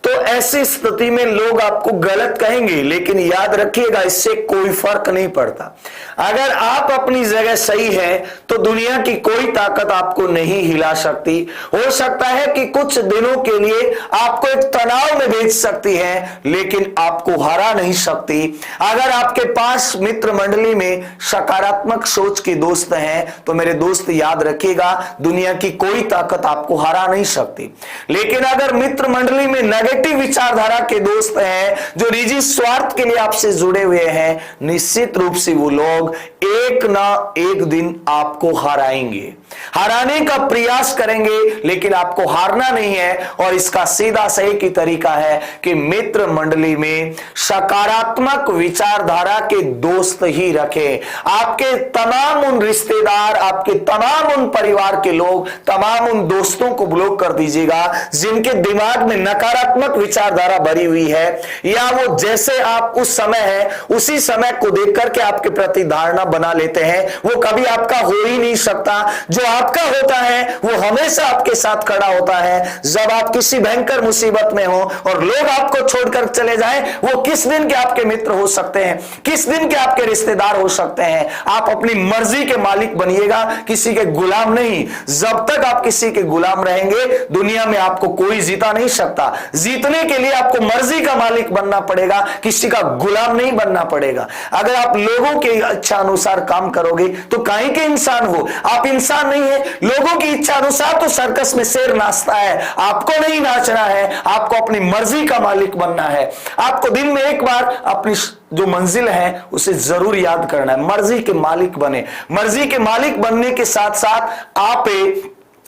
तो ऐसी स्थिति में लोग आपको गलत कहेंगे, लेकिन याद रखिएगा इससे कोई फर्क नहीं पड़ता। अगर आप अपनी जगह सही है तो दुनिया की कोई ताकत आपको नहीं हिला सकती। हो सकता है कि कुछ दिनों के लिए आपको एक तनाव में भेज सकती है, लेकिन आपको हरा नहीं सकती। अगर आपके पास मित्र मंडली में सकारात्मक सोच के दोस्त हैं तो मेरे दोस्त याद रखिएगा, दुनिया की कोई ताकत आपको हरा नहीं सकती। लेकिन अगर मित्र मंडली में नेगेटिव विचारधारा के दोस्त हैं, जो निजी स्वार्थ के लिए आपसे जुड़े हुए हैं, निश्चित रूप से वो लोग एक ना एक दिन आपको हराएंगे, हराने का प्रयास करेंगे, लेकिन आपको हारना नहीं है। और इसका सीधा सही की तरीका है कि मित्र मंडली में सकारात्मक विचारधारा के दोस्त ही रखें। आपके तमाम उन रिश्तेदार, आपके तमाम उन परिवार के लोग, तमाम उन दोस्तों को ब्लॉक कर दीजिएगा जिनके दिमाग में नकारात्मक विचारधारा भरी हुई है, या वो जैसे आप उस समय है उसी समय को देख करके आपके प्रति धारणा बना लेते हैं। वो कभी आपका हो ही नहीं सकता। जो आपका होता है वो हमेशा आपके साथ खड़ा होता है। जब आप किसी भयंकर मुसीबत में हो और लोग आपको छोड़कर चले जाएं, वो किस दिन के आपके मित्र हो सकते हैं, किस दिन के आपके रिश्तेदार हो सकते हैं। आप अपनी मर्जी के मालिक बनिएगा, किसी के गुलाम नहीं। जब तक आप किसी के गुलाम रहेंगे, दुनिया में आपको कोई जीता नहीं सकता। जीतने के लिए आपको मर्जी का मालिक बनना पड़ेगा, किसी का गुलाम नहीं बनना पड़ेगा। अगर आप लोगों की इच्छा अनुसार काम करोगे तो काहे के इंसान हो, आप इंसान नहीं है। लोगों की इच्छा अनुसार तो सर्कस में शेर नाचता है, आपको नहीं नाचना है। आपको अपनी मर्जी का मालिक बनना है। आपको दिन में एक बार अपनी जो मंजिल है उसे जरूर याद करना है। मर्जी के मालिक बने। मर्जी के मालिक बनने के साथ साथ आप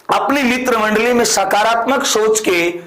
अपनी मित्र मंडली में सकारात्मक सोच के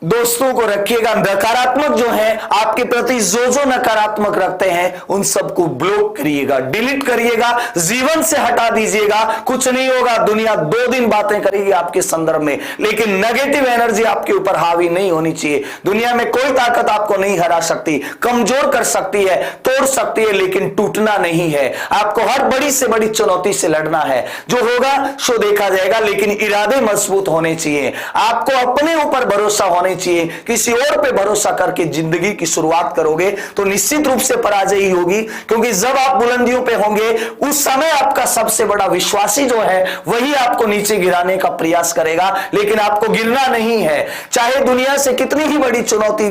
दोस्तों को रखिएगा। नकारात्मक जो है आपके प्रति जो नकारात्मक रखते हैं उन सबको ब्लॉक करिएगा, डिलीट करिएगा, जीवन से हटा दीजिएगा। कुछ नहीं होगा, दुनिया 2 दिन बातें करेगी आपके संदर्भ में, लेकिन नेगेटिव एनर्जी आपके ऊपर हावी नहीं होनी चाहिए। दुनिया में कोई ताकत आपको नहीं हरा सकती, कमजोर कर सकती है, तोड़ सकती है, लेकिन टूटना नहीं है। आपको हर बड़ी से बड़ी चुनौती से लड़ना है। जो होगा सो देखा जाएगा, लेकिन इरादे मजबूत होने चाहिए। आपको अपने ऊपर भरोसा होने चाहिए। किसी और पे भरोसा करके जिंदगी की शुरुआत करोगे तो निश्चित रूप से पराजय ही होगी, क्योंकि जब आप बुलंदियों पे होंगे उस समय आपका सबसे बड़ा विश्वासी जो है वही आपको नीचे गिराने का प्रयास करेगा, लेकिन आपको गिरना नहीं है। चाहे दुनिया से कितनी ही बड़ी चुनौती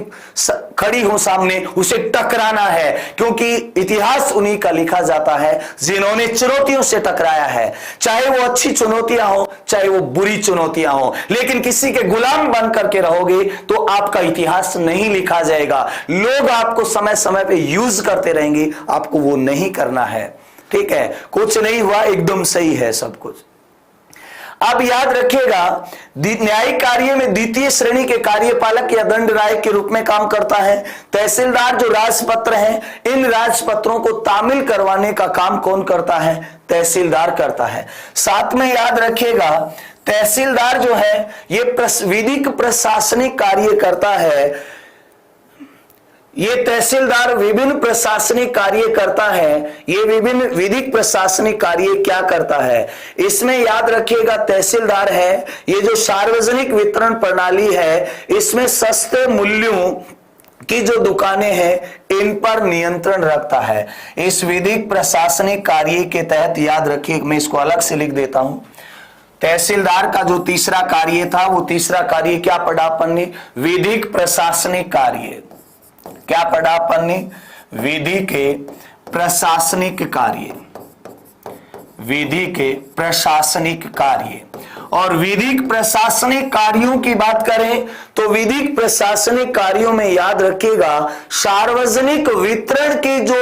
खड़ी हो सामने, उसे टकराना है, क्योंकि इतिहास उन्हीं का लिखा जाता है जिन्होंने चुनौतियों से टकराया है। चाहे वो अच्छी चुनौतियां हो, चाहे वो बुरी चुनौतियां हो, लेकिन किसी के गुलाम बन करके रहोगे तो आपका इतिहास नहीं लिखा जाएगा। लोग आपको समय समय पे यूज करते रहेंगे, आपको वो नहीं करना है। ठीक है, कुछ नहीं हुआ, एकदम सही है सब कुछ। अब याद रखिएगा, न्यायिक कार्य में द्वितीय श्रेणी के कार्यपालक या दंड राय के रूप में काम करता है। तहसीलदार जो राजपत्र हैं, इन राजपत्रों को तामील करवाने का काम कौन करता है? तहसीलदार करता है। साथ में याद रखिएगा, तहसीलदार जो है ये विधिक प्रशासनिक कार्य करता है। ये तहसीलदार विभिन्न प्रशासनिक कार्य करता है। ये विभिन्न विधिक प्रशासनिक कार्य क्या करता है? इसमें याद रखिएगा, तहसीलदार है ये जो सार्वजनिक वितरण प्रणाली है, इसमें सस्ते मूल्यों की जो दुकानें हैं इन पर नियंत्रण रखता है। इस विधिक प्रशासनिक कार्य के तहत याद रखिए, मैं इसको अलग से लिख देता हूं। तहसीलदार का जो तीसरा कार्य था, वो तीसरा कार्य क्या पढ़ा अपन ने? विधिक प्रशासनिक कार्य। क्या पढ़ा अपन ने? विधि के प्रशासनिक कार्य। विधि के प्रशासनिक कार्य। और विधिक प्रशासनिक कार्यों की बात करें तो विधिक प्रशासनिक कार्यों में याद रखिएगा, सार्वजनिक वितरण की जो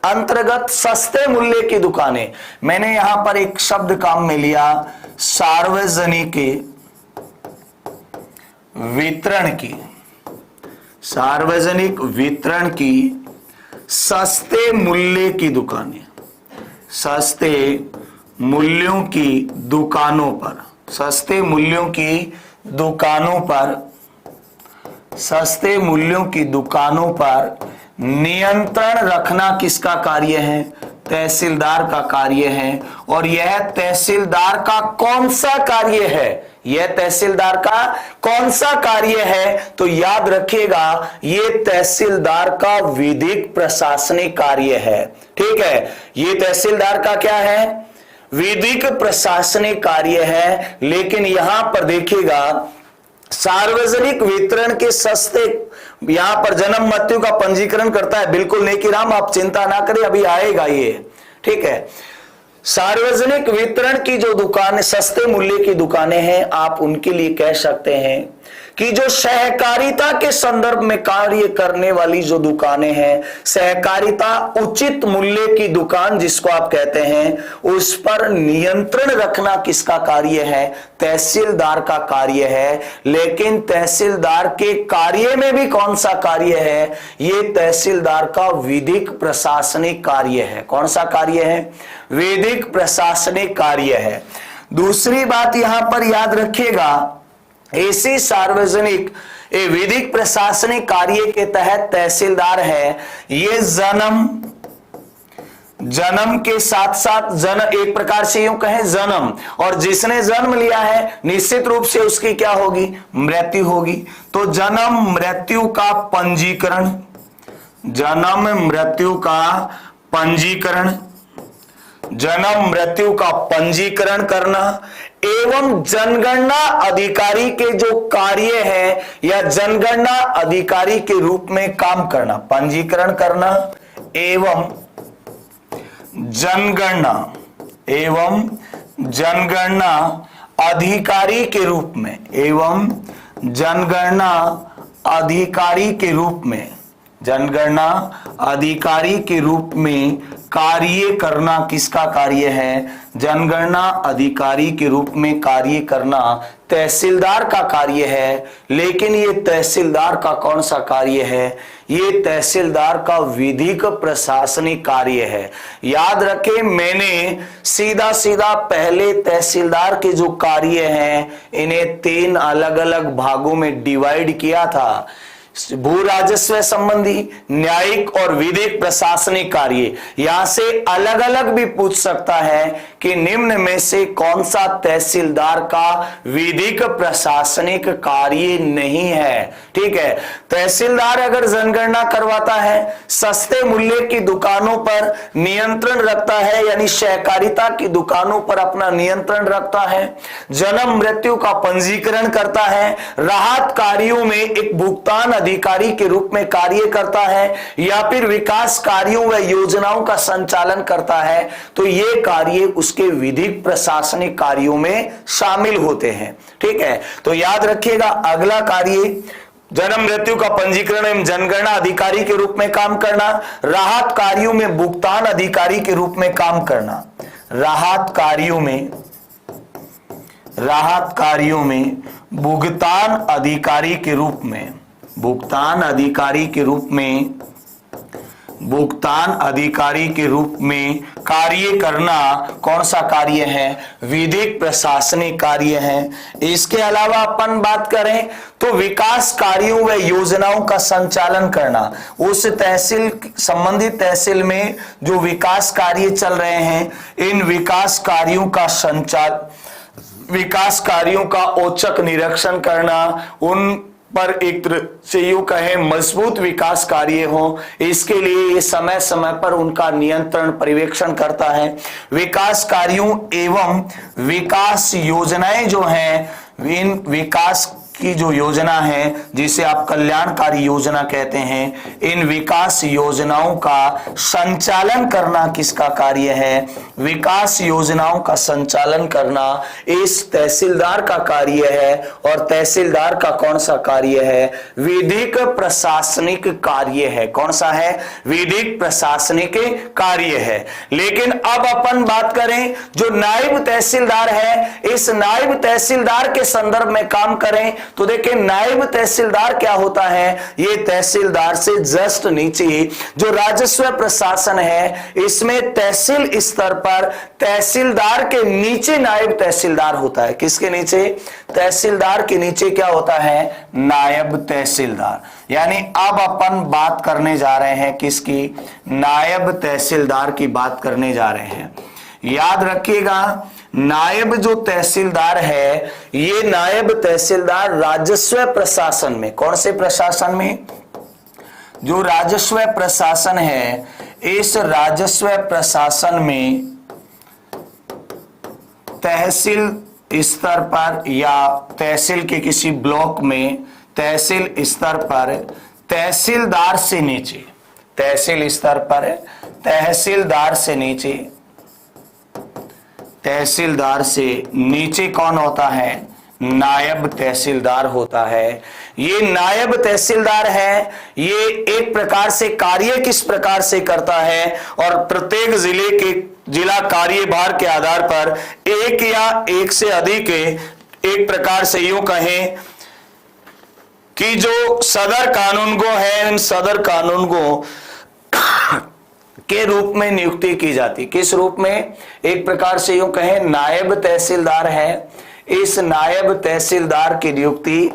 अंतर्गत सस्ते मूल्य की दुकानें, मैंने यहां पर एक शब्द काम में लिया, सार्वजनिक वितरण की, सार्वजनिक वितरण की सस्ते मूल्य की दुकानें, सस्ते मूल्यों की दुकानों पर, सस्ते मूल्यों की दुकानों पर, सस्ते मूल्यों की दुकानों पर नियंत्रण रखना किसका कार्य है? तहसीलदार का कार्य है। और यह तहसीलदार का कौन सा कार्य है? यह तहसीलदार का कौन सा कार्य है? तो याद रखिएगा, यह तहसीलदार का विधिक प्रशासनिक कार्य है। ठीक है, यह तहसीलदार का क्या है? विधिक प्रशासनिक कार्य है। लेकिन यहां पर देखिएगा, सार्वजनिक वितरण के सस्ते, यहां पर जन्म मृत्यु का पंजीकरण करता है। बिल्कुल नेकीराम, आप चिंता ना करें, अभी आएगा ये। ठीक है, सार्वजनिक वितरण की जो दुकानें, सस्ते मूल्य की दुकानें हैं, आप उनके लिए कह सकते हैं कि जो सहकारिता के संदर्भ में कार्य करने वाली जो दुकानें हैं, सहकारिता उचित मूल्य की दुकान जिसको आप कहते हैं, उस पर नियंत्रण रखना किसका कार्य है? तहसीलदार का कार्य है। लेकिन तहसीलदार के कार्य में भी कौन सा कार्य है? ये तहसीलदार का विधिक प्रशासनिक कार्य है। कौन सा कार्य है? विधिक प्रशासनिक कार्य है। दूसरी बात यहां पर याद रखिएगा, ऐसी सार्वजनिक विधिक प्रशासनिक कार्य के तहत तहसीलदार है, ये जन्म के साथ साथ एक प्रकार से यूं कहें जन्म, और जिसने जन्म लिया है निश्चित रूप से उसकी क्या होगी? मृत्यु होगी। तो जन्म मृत्यु का पंजीकरण, जन्म मृत्यु का पंजीकरण, जन्म मृत्यु का पंजीकरण करना एवं जनगणना अधिकारी के जो कार्य है या जनगणना अधिकारी के रूप में काम करना, पंजीकरण करना एवं जनगणना अधिकारी के रूप में, एवं जनगणना अधिकारी के रूप में, जनगणना अधिकारी के रूप में कार्य करना किसका कार्य है? जनगणना अधिकारी के रूप में कार्य करना तहसीलदार का कार्य है। लेकिन ये तहसीलदार का कौन सा कार्य है? ये तहसीलदार का विधिक प्रशासनिक कार्य है। याद रखें, मैंने सीधा सीधा पहले तहसीलदार के जो कार्य हैं इन्हें 3 अलग अलग भागों में डिवाइड किया था। भू राजस्व संबंधी, न्यायिक और विधिक प्रशासनिक कार्य। यहां से अलग अलग भी पूछ सकता है कि निम्न में से कौन सा तहसीलदार का विधिक प्रशासनिक कार्य नहीं है। ठीक है, तहसीलदार अगर जनगणना करवाता है, सस्ते मूल्य की दुकानों पर नियंत्रण रखता है, यानी सहकारिता की दुकानों पर अपना नियंत्रण रखता है, जन्म मृत्यु का पंजीकरण करता है, राहत कार्यों में एक भुगतान अधिकारी के रूप में कार्य करता है, या फिर विकास कार्यों व योजनाओं का संचालन करता है, तो ये कार्य उसके विधिक प्रशासनिक कार्यों में शामिल होते हैं। ठीक है, तो याद रखिएगा, अगला कार्य जन्म मृत्यु का पंजीकरण एवं जनगणना अधिकारी के रूप में काम करना, राहत कार्यों में भुगतान अधिकारी के रूप में काम करना, राहत कार्यों में भुगतान अधिकारी के रूप में, भुगतान अधिकारी के रूप में कार्य करना कौन सा कार्य है? विधिक प्रशासनिक कार्य है। इसके अलावा अपन बात करें तो विकास कार्यों व योजनाओं का संचालन करना, उस तहसील, संबंधित तहसील में जो विकास कार्य चल रहे हैं, इन विकास कार्यों का औचक निरीक्षण करना, उन पर एक तरह से यूं कहें मजबूत विकास कार्य हो, इसके लिए ये समय समय पर उनका नियंत्रण पर्यवेक्षण करता है। विकास कार्यों एवं विकास योजनाएं जो हैं, इन विकास की जो योजना है जिसे आप कल्याणकारी योजना कहते हैं, इन विकास योजनाओं का संचालन करना किसका कार्य है? विकास योजनाओं का संचालन करना इस तहसीलदार का कार्य है। और तहसीलदार का कौन सा कार्य है? विधिक प्रशासनिक कार्य है। कौन सा है? विधिक प्रशासनिक कार्य है। लेकिन अब अपन बात करें जो नायब तहसीलदार है, इस नायब तहसीलदार के संदर्भ में काम करें तो देखिए नायब तहसीलदार क्या होता है? ये तहसीलदार से जस्ट नीचे जो राजस्व प्रशासन है, इसमें तहसील स्तर पर तहसीलदार के नीचे नायब तहसीलदार होता है। किसके नीचे? तहसीलदार के नीचे क्या होता है? नायब तहसीलदार। यानी अब अपन बात करने जा रहे हैं किसकी? नायब तहसीलदार की बात करने जा रहे हैं। याद रखिएगा, नायब जो तहसीलदार है, ये नायब तहसीलदार राजस्व प्रशासन में, कौन से प्रशासन में? जो राजस्व प्रशासन है, इस राजस्व प्रशासन में तहसील स्तर पर या तहसील के किसी ब्लॉक में, तहसील स्तर पर तहसीलदार से नीचे, तहसील स्तर पर तहसीलदार से नीचे, तहसीलदार से नीचे कौन होता है? नायब तहसीलदार होता है। ये नायब तहसीलदार है, ये एक प्रकार से कार्य किस प्रकार से करता है, और प्रत्येक जिले के जिला कार्यभार के आधार पर एक या एक से अधिक, एक प्रकार से यूं कहें कि जो सदर कानूनगो है, इन सदर कानूनगो के रूप में नियुक्ति की जाती। किस रूप में? एक प्रकार से यूं कहें नायब तहसीलदार है, इस नायब तहसीलदार की नियुक्ति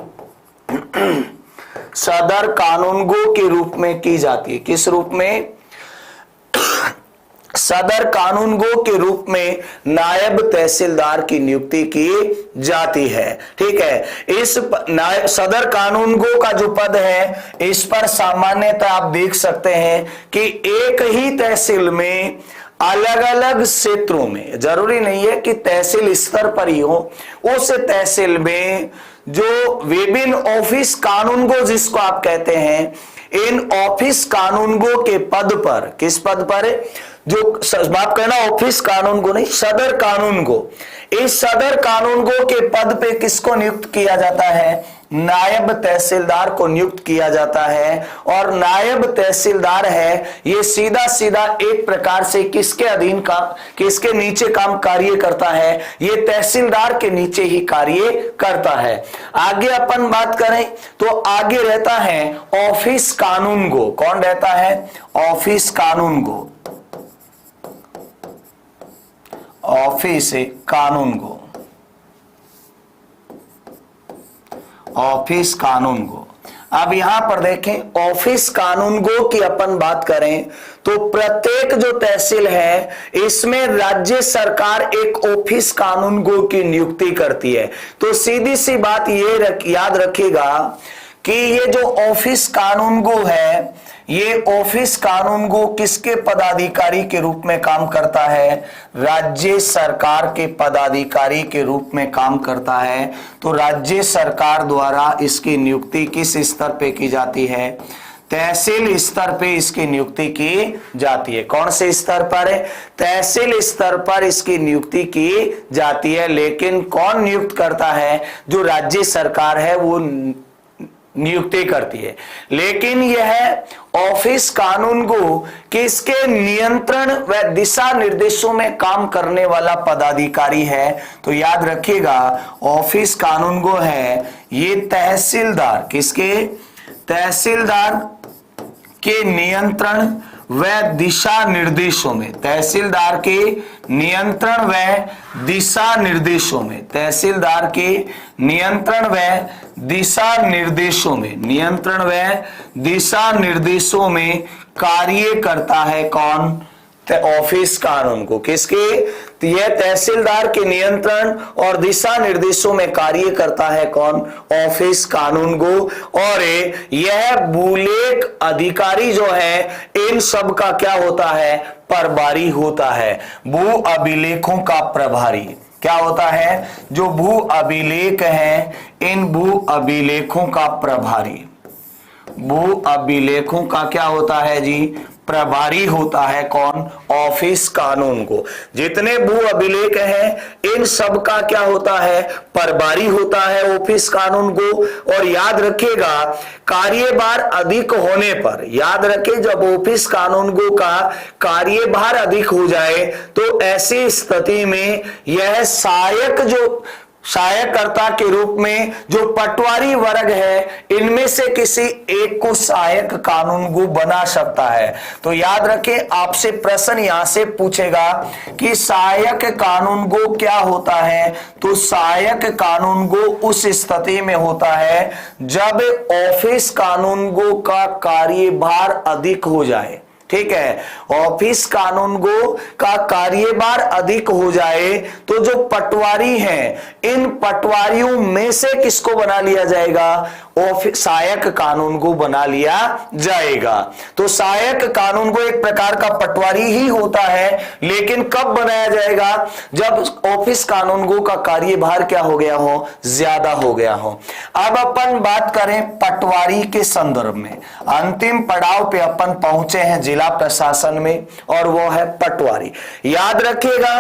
सदर कानूनगो के रूप में की जाती है। किस रूप में? सदर कानूनगो के रूप में नायब तहसीलदार की नियुक्ति की जाती है। ठीक है, इस सदर कानूनगो का जो पद है, इस पर सामान्यतः आप देख सकते हैं कि एक ही तहसील में अलग अलग क्षेत्रों में, जरूरी नहीं है कि तहसील स्तर पर ही हो, उस तहसील में जो विभिन्न ऑफिस कानूनगो जिसको आप कहते हैं, इन ऑफिस कानूनगो के पद पर, किस पद पर? जो बात करना ऑफिस कानूनगो नहीं, सदर कानूनगो, इस सदर कानूनगो के पद पे किसको नियुक्त किया जाता है? नायब तहसीलदार को नियुक्त किया जाता है। और नायब तहसीलदार है, ये सीधा सीधा एक प्रकार से किसके अधीन काम, किसके नीचे काम कार्य करता है? ये तहसीलदार के नीचे ही कार्य करता है। आगे अपन बात करें तो आगे रहता है ऑफिस कानूनगो। कौन रहता है? ऑफिस कानूनगो, ऑफिस कानूनगो, ऑफिस कानूनगो। अब यहां पर देखें ऑफिस कानूनगो की अपन बात करें तो प्रत्येक जो तहसील है इसमें राज्य सरकार एक ऑफिस कानूनगो की नियुक्ति करती है। तो सीधी सी बात ये याद रखिएगा कि ये जो ऑफिस कानूनगो है, ये ऑफिस कानूनगो किसके पदाधिकारी के रूप में काम करता है? राज्य सरकार के पदाधिकारी के रूप में काम करता है। तो राज्य सरकार द्वारा इसकी नियुक्ति किस स्तर पे की जाती है? तहसील स्तर पे इसकी नियुक्ति की जाती है। कौन से स्तर पर? तहसील स्तर पर इसकी नियुक्ति की जाती है। लेकिन कौन नियुक्त करता है? जो राज्य सरकार है वो नियुक्ति करती है। लेकिन यह ऑफिस कानूनगो किसके नियंत्रण व दिशा निर्देशों में काम करने वाला पदाधिकारी है? तो याद रखिएगा ऑफिस कानूनगो है ये तहसीलदार, किसके? तहसीलदार के नियंत्रण व दिशा निर्देशों में, तहसीलदार के नियंत्रण व दिशा निर्देशों में, तहसीलदार के नियंत्रण व दिशा निर्देशों में, नियंत्रण व दिशा निर्देशों में कार्य करता है। कौन? ऑफिस कानूनगो। किसके? तो यह तहसीलदार के नियंत्रण और दिशा निर्देशों में कार्य करता है। कौन? ऑफिस कानूनगो। और यह भूलेख अधिकारी जो है इन सब का क्या होता है? प्रभारी होता है। भू अभिलेखों का प्रभारी क्या होता है? जो भू अभिलेख है, इन भू अभिलेखों का प्रभारी, भू अभिलेखों का क्या होता है जी? प्रभारी होता है। कौन? ऑफिस कानूनगो। जितने भू अभिलेख हैं इन सब का क्या होता है? प्रभारी होता है ऑफिस कानूनगो। और याद रखिएगा कार्यभार अधिक होने पर, याद रखें जब ऑफिस कानूनगो का कार्यभार अधिक हो जाए तो ऐसी स्थिति में यह सहायक, जो सहायककर्ता के रूप में जो पटवारी वर्ग है इनमें से किसी एक को सहायक कानूनगो बना सकता है। तो याद रखें आपसे प्रश्न यहां से पूछेगा कि सहायक कानूनगो क्या होता है? तो सहायक कानूनगो उस स्थिति में होता है जब ऑफिस कानूनगो का कार्यभार अधिक हो जाए। ठीक है, ऑफिस कानूनगो का कार्यभार अधिक हो जाए तो जो पटवारी हैं इन पटवारियों में से किसको बना लिया जाएगा? ऑफिस सहायक कानूनगो बना लिया जाएगा। तो सहायक कानूनगो एक प्रकार का पटवारी ही होता है, लेकिन कब बनाया जाएगा? जब ऑफिस कानूनगो का कार्यभार क्या हो गया हो? ज्यादा हो गया हो। अब अपन बात करें पटवारी के संदर्भ में, अंतिम पड़ाव पे अपन पहुंचे हैं जिला प्रशासन में, और वो है पटवारी। याद रखिएगा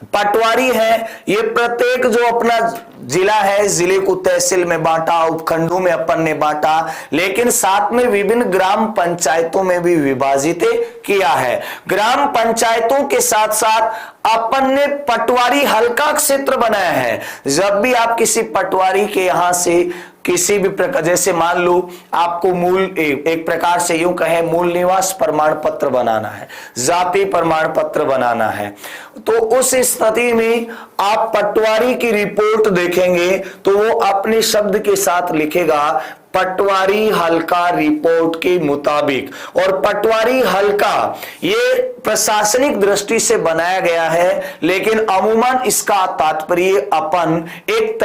पटवारी है, ये प्रत्येक जो अपना जिला है, जिले को तहसील में बांटा, उपखंडों में अपन ने बांटा, लेकिन साथ में विभिन्न ग्राम पंचायतों में भी विभाजित किया है। ग्राम पंचायतों के साथ साथ अपन ने पटवारी हल्का क्षेत्र बनाया है। जब भी आप किसी पटवारी के यहां से किसी भी प्रकार, जैसे मान लो आपको मूल एक प्रकार से यूं कहें मूल निवास प्रमाण पत्र बनाना है, जाति प्रमाण पत्र बनाना है, तो उस स्थिति में आप पटवारी की रिपोर्ट देखेंगे तो वो अपने शब्द के साथ लिखेगा पटवारी हल्का रिपोर्ट के मुताबिक। और पटवारी हल्का ये प्रशासनिक दृष्टि से बनाया गया है, लेकिन अमूमन इसका तात्पर्य अपन एक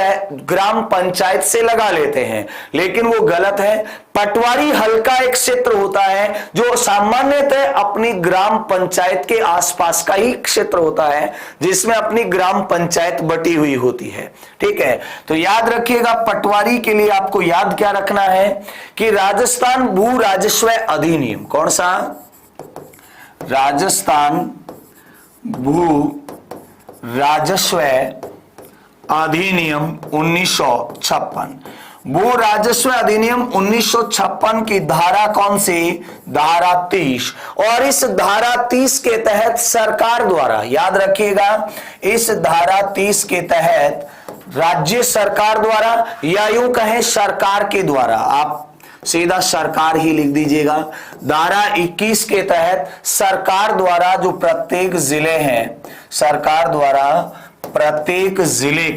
ग्राम पंचायत से लगा लेते हैं, लेकिन वो गलत है। पटवारी हल्का एक क्षेत्र होता है जो सामान्यतः अपनी ग्राम पंचायत के आसपास का ही क्षेत्र होता है, जिसमें अपनी ग्राम पंचायत बटी हुई होती है। ठीक है, तो याद रखिएगा पटवारी के लिए आपको याद क्या रखना है कि राजस्थान भू राजस्व अधिनियम, कौन सा? राजस्थान भू राजस्व अधिनियम 1956। भू राजस्व अधिनियम 1956 की धारा कौन सी? धारा 30। और इस धारा 30 के तहत सरकार द्वारा, याद रखिएगा, इस धारा 30 के तहत राज्य सरकार द्वारा या यूं कहें सरकार के द्वारा, आप सीधा सरकार ही लिख दीजिएगा। धारा 21 के तहत सरकार द्वारा जो प्रत्येक जिले हैं, सरकार द्वारा प्रत्येक जिले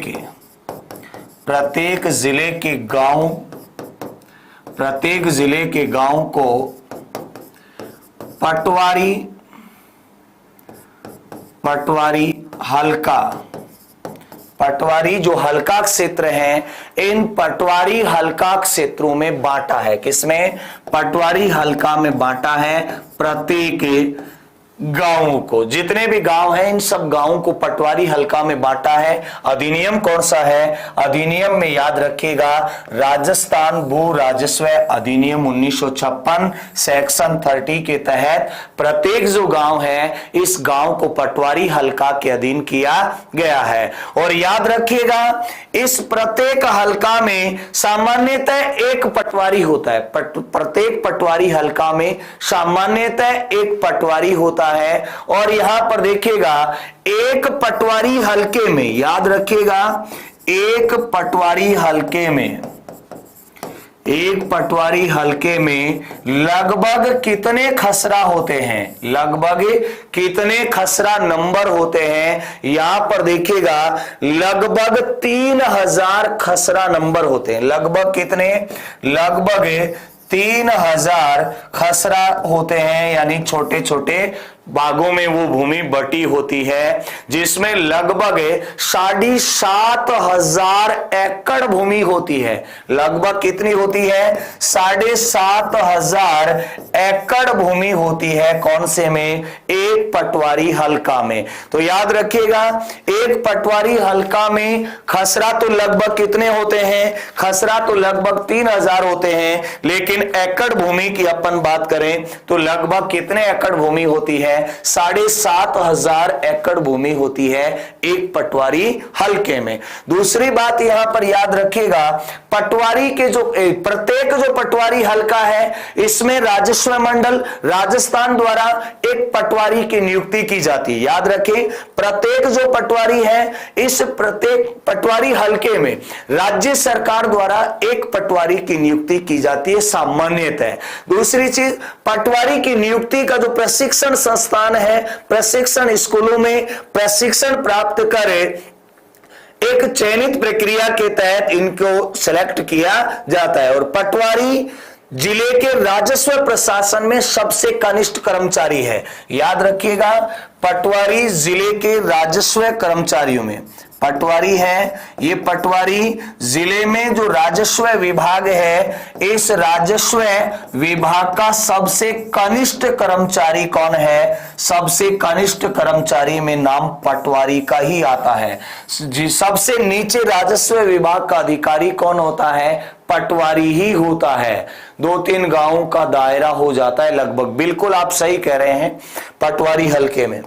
के गांव को पटवारी जो हल्का क्षेत्र हैं, इन पटवारी हल्का क्षेत्रों में बांटा है। किसमें? पटवारी हल्का में बांटा है प्रत्येक गांवों को, जितने भी गांव हैं इन सब गांवों को पटवारी हल्का में बांटा है। अधिनियम कौन सा है? अधिनियम में याद रखिएगा राजस्थान भू राजस्व अधिनियम 1956 सेक्शन 30 के तहत प्रत्येक जो गांव है इस गांव को पटवारी हल्का के अधीन किया गया है। और याद रखिएगा इस प्रत्येक हल्का में सामान्यतः एक पटवारी होता है। प्रत्येक पटवारी हल्का में सामान्यतः एक पटवारी होता है। और यहां पर देखिएगा एक पटवारी हल्के में, याद रखिएगा एक पटवारी हल्के में लगभग कितने खसरा होते हैं? लगभग कितने खसरा नंबर होते हैं? यहां पर देखिएगा लगभग 3000 खसरा नंबर होते हैं। लगभग कितने? लगभग 3000 खसरा होते हैं, यानी छोटे छोटे भागों में वो भूमि बटी होती है, जिसमें लगभग 7500 एकड़ भूमि होती है। लगभग कितनी होती है? 7500 एकड़ भूमि होती है। कौन से में? एक पटवारी हल्का में। तो याद रखिएगा एक पटवारी हल्का में खसरा तो लगभग कितने होते हैं? खसरा तो लगभग 3000 होते हैं, लेकिन एकड़ भूमि की अपन बात करें तो लगभग कितने एकड़ भूमि होती है? 7500 एकड़ भूमि होती है एक पटवारी हल्के में। दूसरी बात यहां पर याद रखिएगा पटवारी के जो प्रत्येक जो पटवारी हल्का है इसमें राजस्व मंडल राजस्थान द्वारा एक पटवारी की नियुक्ति की जाती है। याद रखें प्रत्येक जो पटवारी है इस प्रत्येक पटवारी हल्के में राज्य सरकार द्वारा एक पटवारी की नियुक्ति की जाती है सामान्यतः। दूसरी चीज पटवारी की नियुक्ति का जो प्रशिक्षण संस्थान है, प्रशिक्षण स्कूलों में प्रशिक्षण प्राप्त करे एक चयनित प्रक्रिया के तहत इनको सेलेक्ट किया जाता है। और पटवारी जिले के राजस्व प्रशासन में सबसे कनिष्ठ कर्मचारी है। याद रखिएगा पटवारी जिले के राजस्व कर्मचारियों में पटवारी है। ये पटवारी जिले में जो राजस्व विभाग है इस राजस्व विभाग का सबसे कनिष्ठ कर्मचारी कौन है? सबसे कनिष्ठ कर्मचारी में नाम पटवारी का ही आता है। जी सबसे नीचे राजस्व विभाग का अधिकारी कौन होता है? पटवारी ही होता है। 2-3 गांवों का दायरा हो जाता है लगभग। बिल्कुल आप सही कह रहे हैं पटवारी हल्के में।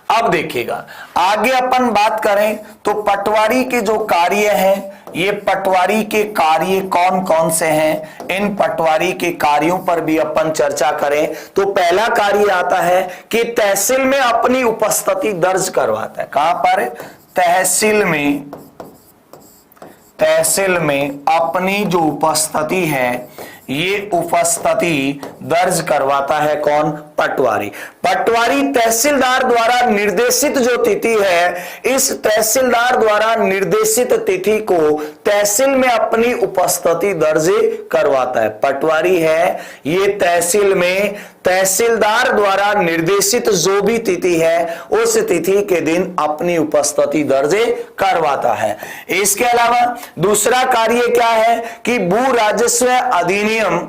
अब देखिएगा आगे अपन बात करें तो पटवारी के जो कार्य हैं, ये पटवारी के कार्य कौन कौन से हैं, इन पटवारी के कार्यों पर भी अपन चर्चा करें। तो पहला कार्य आता है कि तहसील में अपनी उपस्थिति दर्ज करवाता है। कहां पर? तहसील में अपनी जो उपस्थिति है, ये उपस्थिति दर्ज करवाता है कौन? पटवारी। पटवारी तहसीलदार द्वारा निर्देशित जो तिथि है, इस तहसीलदार द्वारा निर्देशित तिथि को तहसील में अपनी उपस्थिति दर्ज करवाता है। पटवारी है, ये तहसील में तहसीलदार द्वारा निर्देशित जो भी तिथि है, उस तिथि के दिन अपनी उपस्थिति दर्ज करवाता है। इसके अलावा दूसरा कार्य क्या है कि भू राजस्व अधिनियम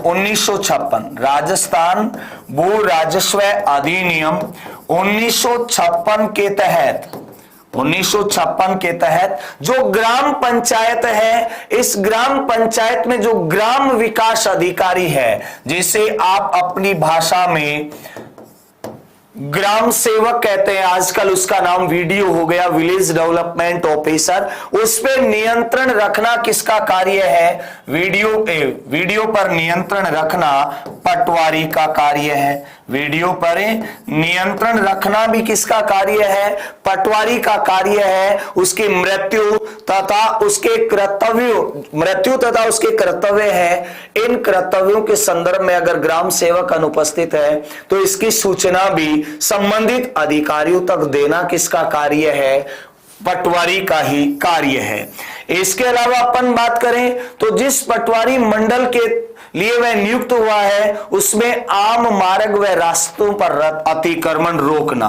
1956, राजस्थान भू राजस्व अधिनियम 1956 के तहत जो ग्राम पंचायत है, इस ग्राम पंचायत में जो ग्राम विकास अधिकारी है, जिसे आप अपनी भाषा में ग्राम सेवक कहते हैं, आजकल उसका नाम वीडियो हो गया, विलेज डेवलपमेंट ऑफिसर, उस पर नियंत्रण रखना किसका कार्य है? वीडियो पर नियंत्रण रखना पटवारी का कार्य है। वीडियो पर नियंत्रण रखना भी किसका कार्य है? पटवारी का कार्य है। उसकी मृत्यु तथा उसके कर्तव्य है। इन कर्तव्यों के संदर्भ में अगर ग्राम सेवक अनुपस्थित है तो इसकी सूचना भी संबंधित अधिकारियों तक देना किसका कार्य है? पटवारी का ही कार्य है। इसके अलावा अपन बात करें तो जिस पटवारी मंडल के लिए वह नियुक्त हुआ है, उसमें आम मार्ग व रास्तों पर अतिक्रमण रोकना।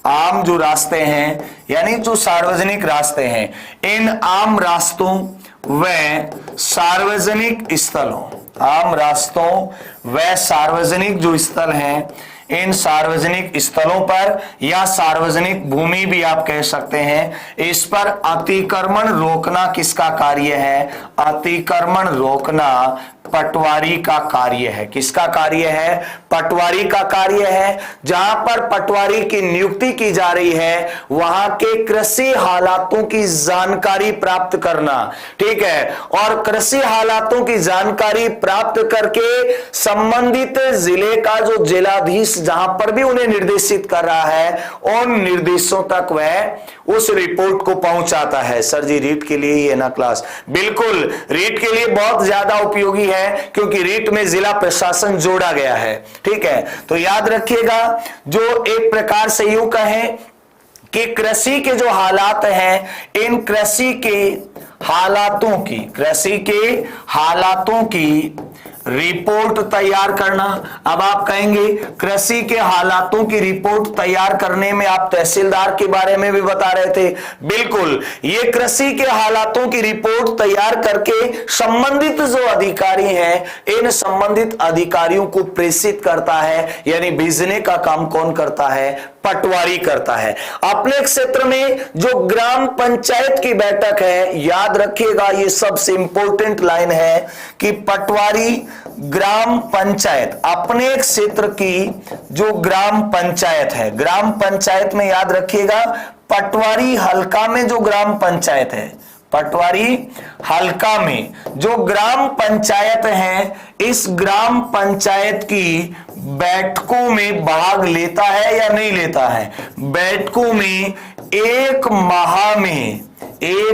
आम जो रास्ते हैं यानी जो सार्वजनिक रास्ते हैं, इन आम रास्तों व सार्वजनिक स्थलों, आम रास्तों व सार्वजनिक जो स्थल हैं, इन सार्वजनिक स्थलों पर या सार्वजनिक भूमि भी आप कह सकते हैं, इस पर अतिक्रमण रोकना किसका कार्य है? अतिक्रमण रोकना पटवारी का कार्य है। किसका कार्य है? पटवारी का कार्य है। जहां पर पटवारी की नियुक्ति की जा रही है, वहां के कृषि हालातों की जानकारी प्राप्त करना, ठीक है, और कृषि हालातों की जानकारी प्राप्त करके संबंधित जिले का जो जिलाधीश जहां पर भी उन्हें निर्देशित कर रहा है, उन निर्देशों तक वह उस रिपोर्ट को पहुंचाता है। सर जी रीट के लिए ही है ना क्लास? बिल्कुल, रीट के लिए बहुत ज्यादा उपयोगी है, क्योंकि रीट में जिला प्रशासन जोड़ा गया है। ठीक है, तो याद रखिएगा, जो एक प्रकार से यूं कहें कि कृषि के जो हालात हैं, इन कृषि के हालातों की रिपोर्ट तैयार करना। अब आप कहेंगे कृषि के हालातों की रिपोर्ट तैयार करने में आप तहसीलदार के बारे में भी बता रहे थे। बिल्कुल, ये कृषि के हालातों की रिपोर्ट तैयार करके संबंधित जो अधिकारी हैं, इन संबंधित अधिकारियों को प्रेषित करता है, यानी भेजने का काम कौन करता है? पटवारी करता है। अपने क्षेत्र में जो ग्राम पंचायत की बैठक है, याद रखिएगा ये सबसे इंपॉर्टेंट लाइन है कि पटवारी ग्राम पंचायत, अपने क्षेत्र की जो ग्राम पंचायत है, ग्राम पंचायत में याद रखिएगा पटवारी हल्का में जो ग्राम पंचायत है, पटवारी हल्का में जो ग्राम पंचायत है, इस ग्राम पंचायत की बैठकों में भाग लेता है या नहीं लेता है? बैठकों में एक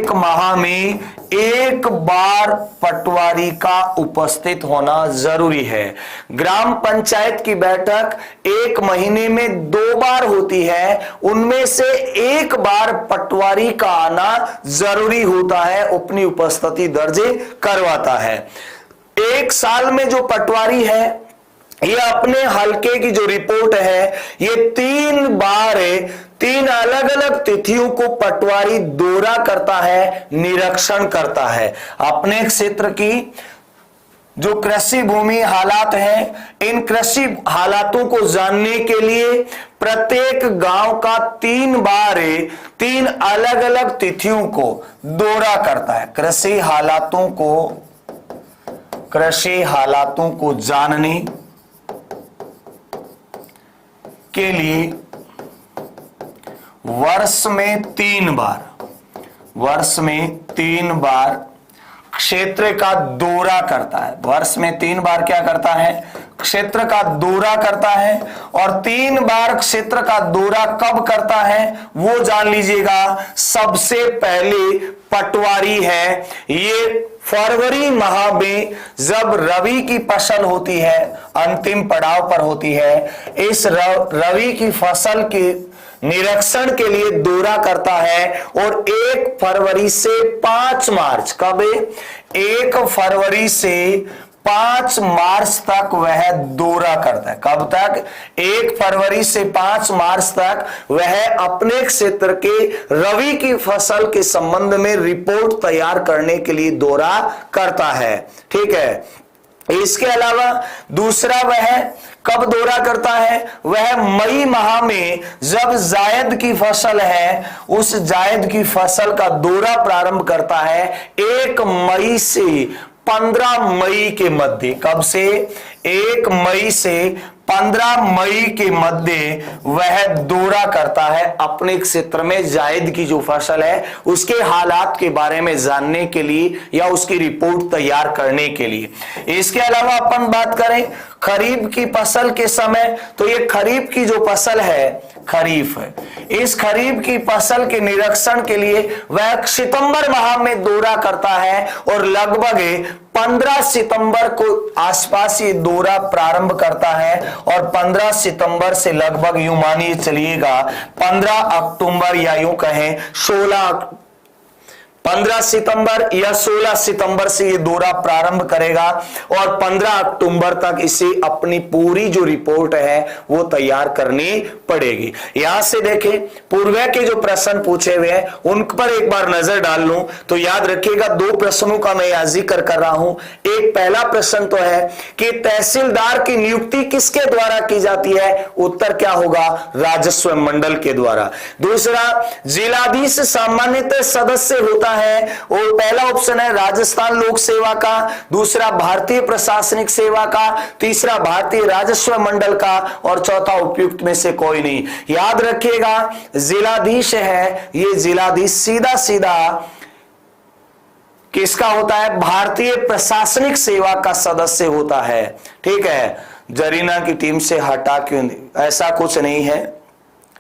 माह में एक बार पटवारी का उपस्थित होना जरूरी है। ग्राम पंचायत की बैठक एक महीने में 2 बार होती है, उनमें से एक बार पटवारी का आना जरूरी होता है, अपनी उपस्थिति दर्ज करवाता है। एक साल में जो पटवारी है, ये अपने हलके की जो रिपोर्ट है, ये 3 बार 3 अलग अलग तिथियों को पटवारी दौरा करता है, निरीक्षण करता है। अपने क्षेत्र की जो कृषि भूमि हालात हैं, इन कृषि हालातों को जानने के लिए प्रत्येक गांव का 3 बार 3 अलग अलग तिथियों को दौरा करता है। कृषि हालातों को जानने के लिए वर्ष में 3 बार क्षेत्र का दौरा करता है। वर्ष में 3 बार क्या करता है? क्षेत्र का दौरा करता है। और 3 बार क्षेत्र का दौरा कब करता है वो जान लीजिएगा। सबसे पहले पटवारी है, ये फरवरी माह में जब रबी की फसल होती है, अंतिम पड़ाव पर होती है, इस रबी की फसल के निरीक्षण के लिए दौरा करता है। और 1 फरवरी से 5 मार्च, कब? 1 फरवरी से 5 मार्च तक वह दौरा करता है। कब तक? 1 फरवरी से 5 मार्च तक वह अपने क्षेत्र के रबी की फसल के संबंध में रिपोर्ट तैयार करने के लिए दौरा करता है। ठीक है। इसके अलावा दूसरा वह कब दौरा करता है? वह मई माह में जब जायद की फसल है, उस जायद की फसल का दौरा प्रारंभ करता है 1 मई से 15 मई के मध्य। कब से? 1 मई से 15 मई के मध्य वह दौरा करता है अपने क्षेत्र में जायद की जो फसल है उसके हालात के बारे में जानने के लिए या उसकी रिपोर्ट तैयार करने के लिए। इसके अलावा अपन बात करें खरीफ की फसल के समय, तो ये खरीफ की जो फसल है, खरीफ है, इस खरीफ की फसल के निरीक्षण के लिए वह सितंबर माह में दौरा करता है और लगभग 15 सितंबर को आसपास ये दौरा प्रारंभ करता है। और 15 सितंबर से लगभग यूं मानिए चलिएगा 15 अक्टूबर या यूं कहें 15 सितंबर या 16 सितंबर से ये दौरा प्रारंभ करेगा और 15 अक्टूबर तक इसे अपनी पूरी जो रिपोर्ट है वो तैयार करनी पड़ेगी। यहां से देखें पूर्व के जो प्रश्न पूछे हुए हैं उन पर एक बार नजर डाल लूं तो याद रखिएगा 2 प्रश्नों का मैं यहां जिक्र कर रहा हूं। एक पहला प्रश्न तो है कि तहसीलदार की नियुक्ति किसके द्वारा की जाती है? उत्तर क्या होगा? राजस्व मंडल के द्वारा। दूसरा, जिलाधीश सामान्यतः सदस्य होता है और पहला ऑप्शन है राजस्थान लोक सेवा का, दूसरा भारतीय प्रशासनिक सेवा का, तीसरा भारतीय राजस्व मंडल का और चौथा उपयुक्त में से कोई नहीं। याद रखिएगा जिलाधीश है, ये जिलाधीश सीधा सीधा किसका होता है? भारतीय प्रशासनिक सेवा का सदस्य होता है। ठीक है। जरीना की टीम से हटा क्यों? ऐसा कुछ नहीं है।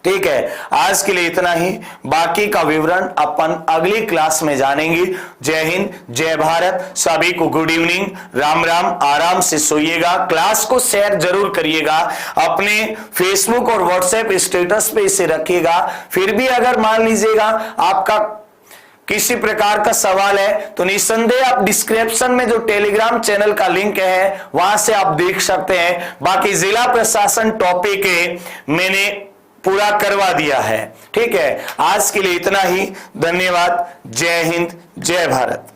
ठीक है। आज के लिए इतना ही, बाकी का विवरण अपन अगली क्लास में जानेंगे। जय हिंद, जय भारत, सभी को गुड इवनिंग, राम राम, आराम से सोइएगा। क्लास को शेयर जरूर करिएगा, अपने फेसबुक और व्हाट्सएप स्टेटस पे इसे रखिएगा। फिर भी अगर मान लीजिएगा आपका किसी प्रकार का सवाल है तो निस्संदेह आप डिस्क्रिप्शन में जो टेलीग्राम चैनल का लिंक है वहां से आप देख सकते हैं। बाकी जिला प्रशासन टॉपिक मैंने पूरा करवा दिया है। ठीक है। आज के लिए इतना ही, धन्यवाद, जय हिंद, जय भारत।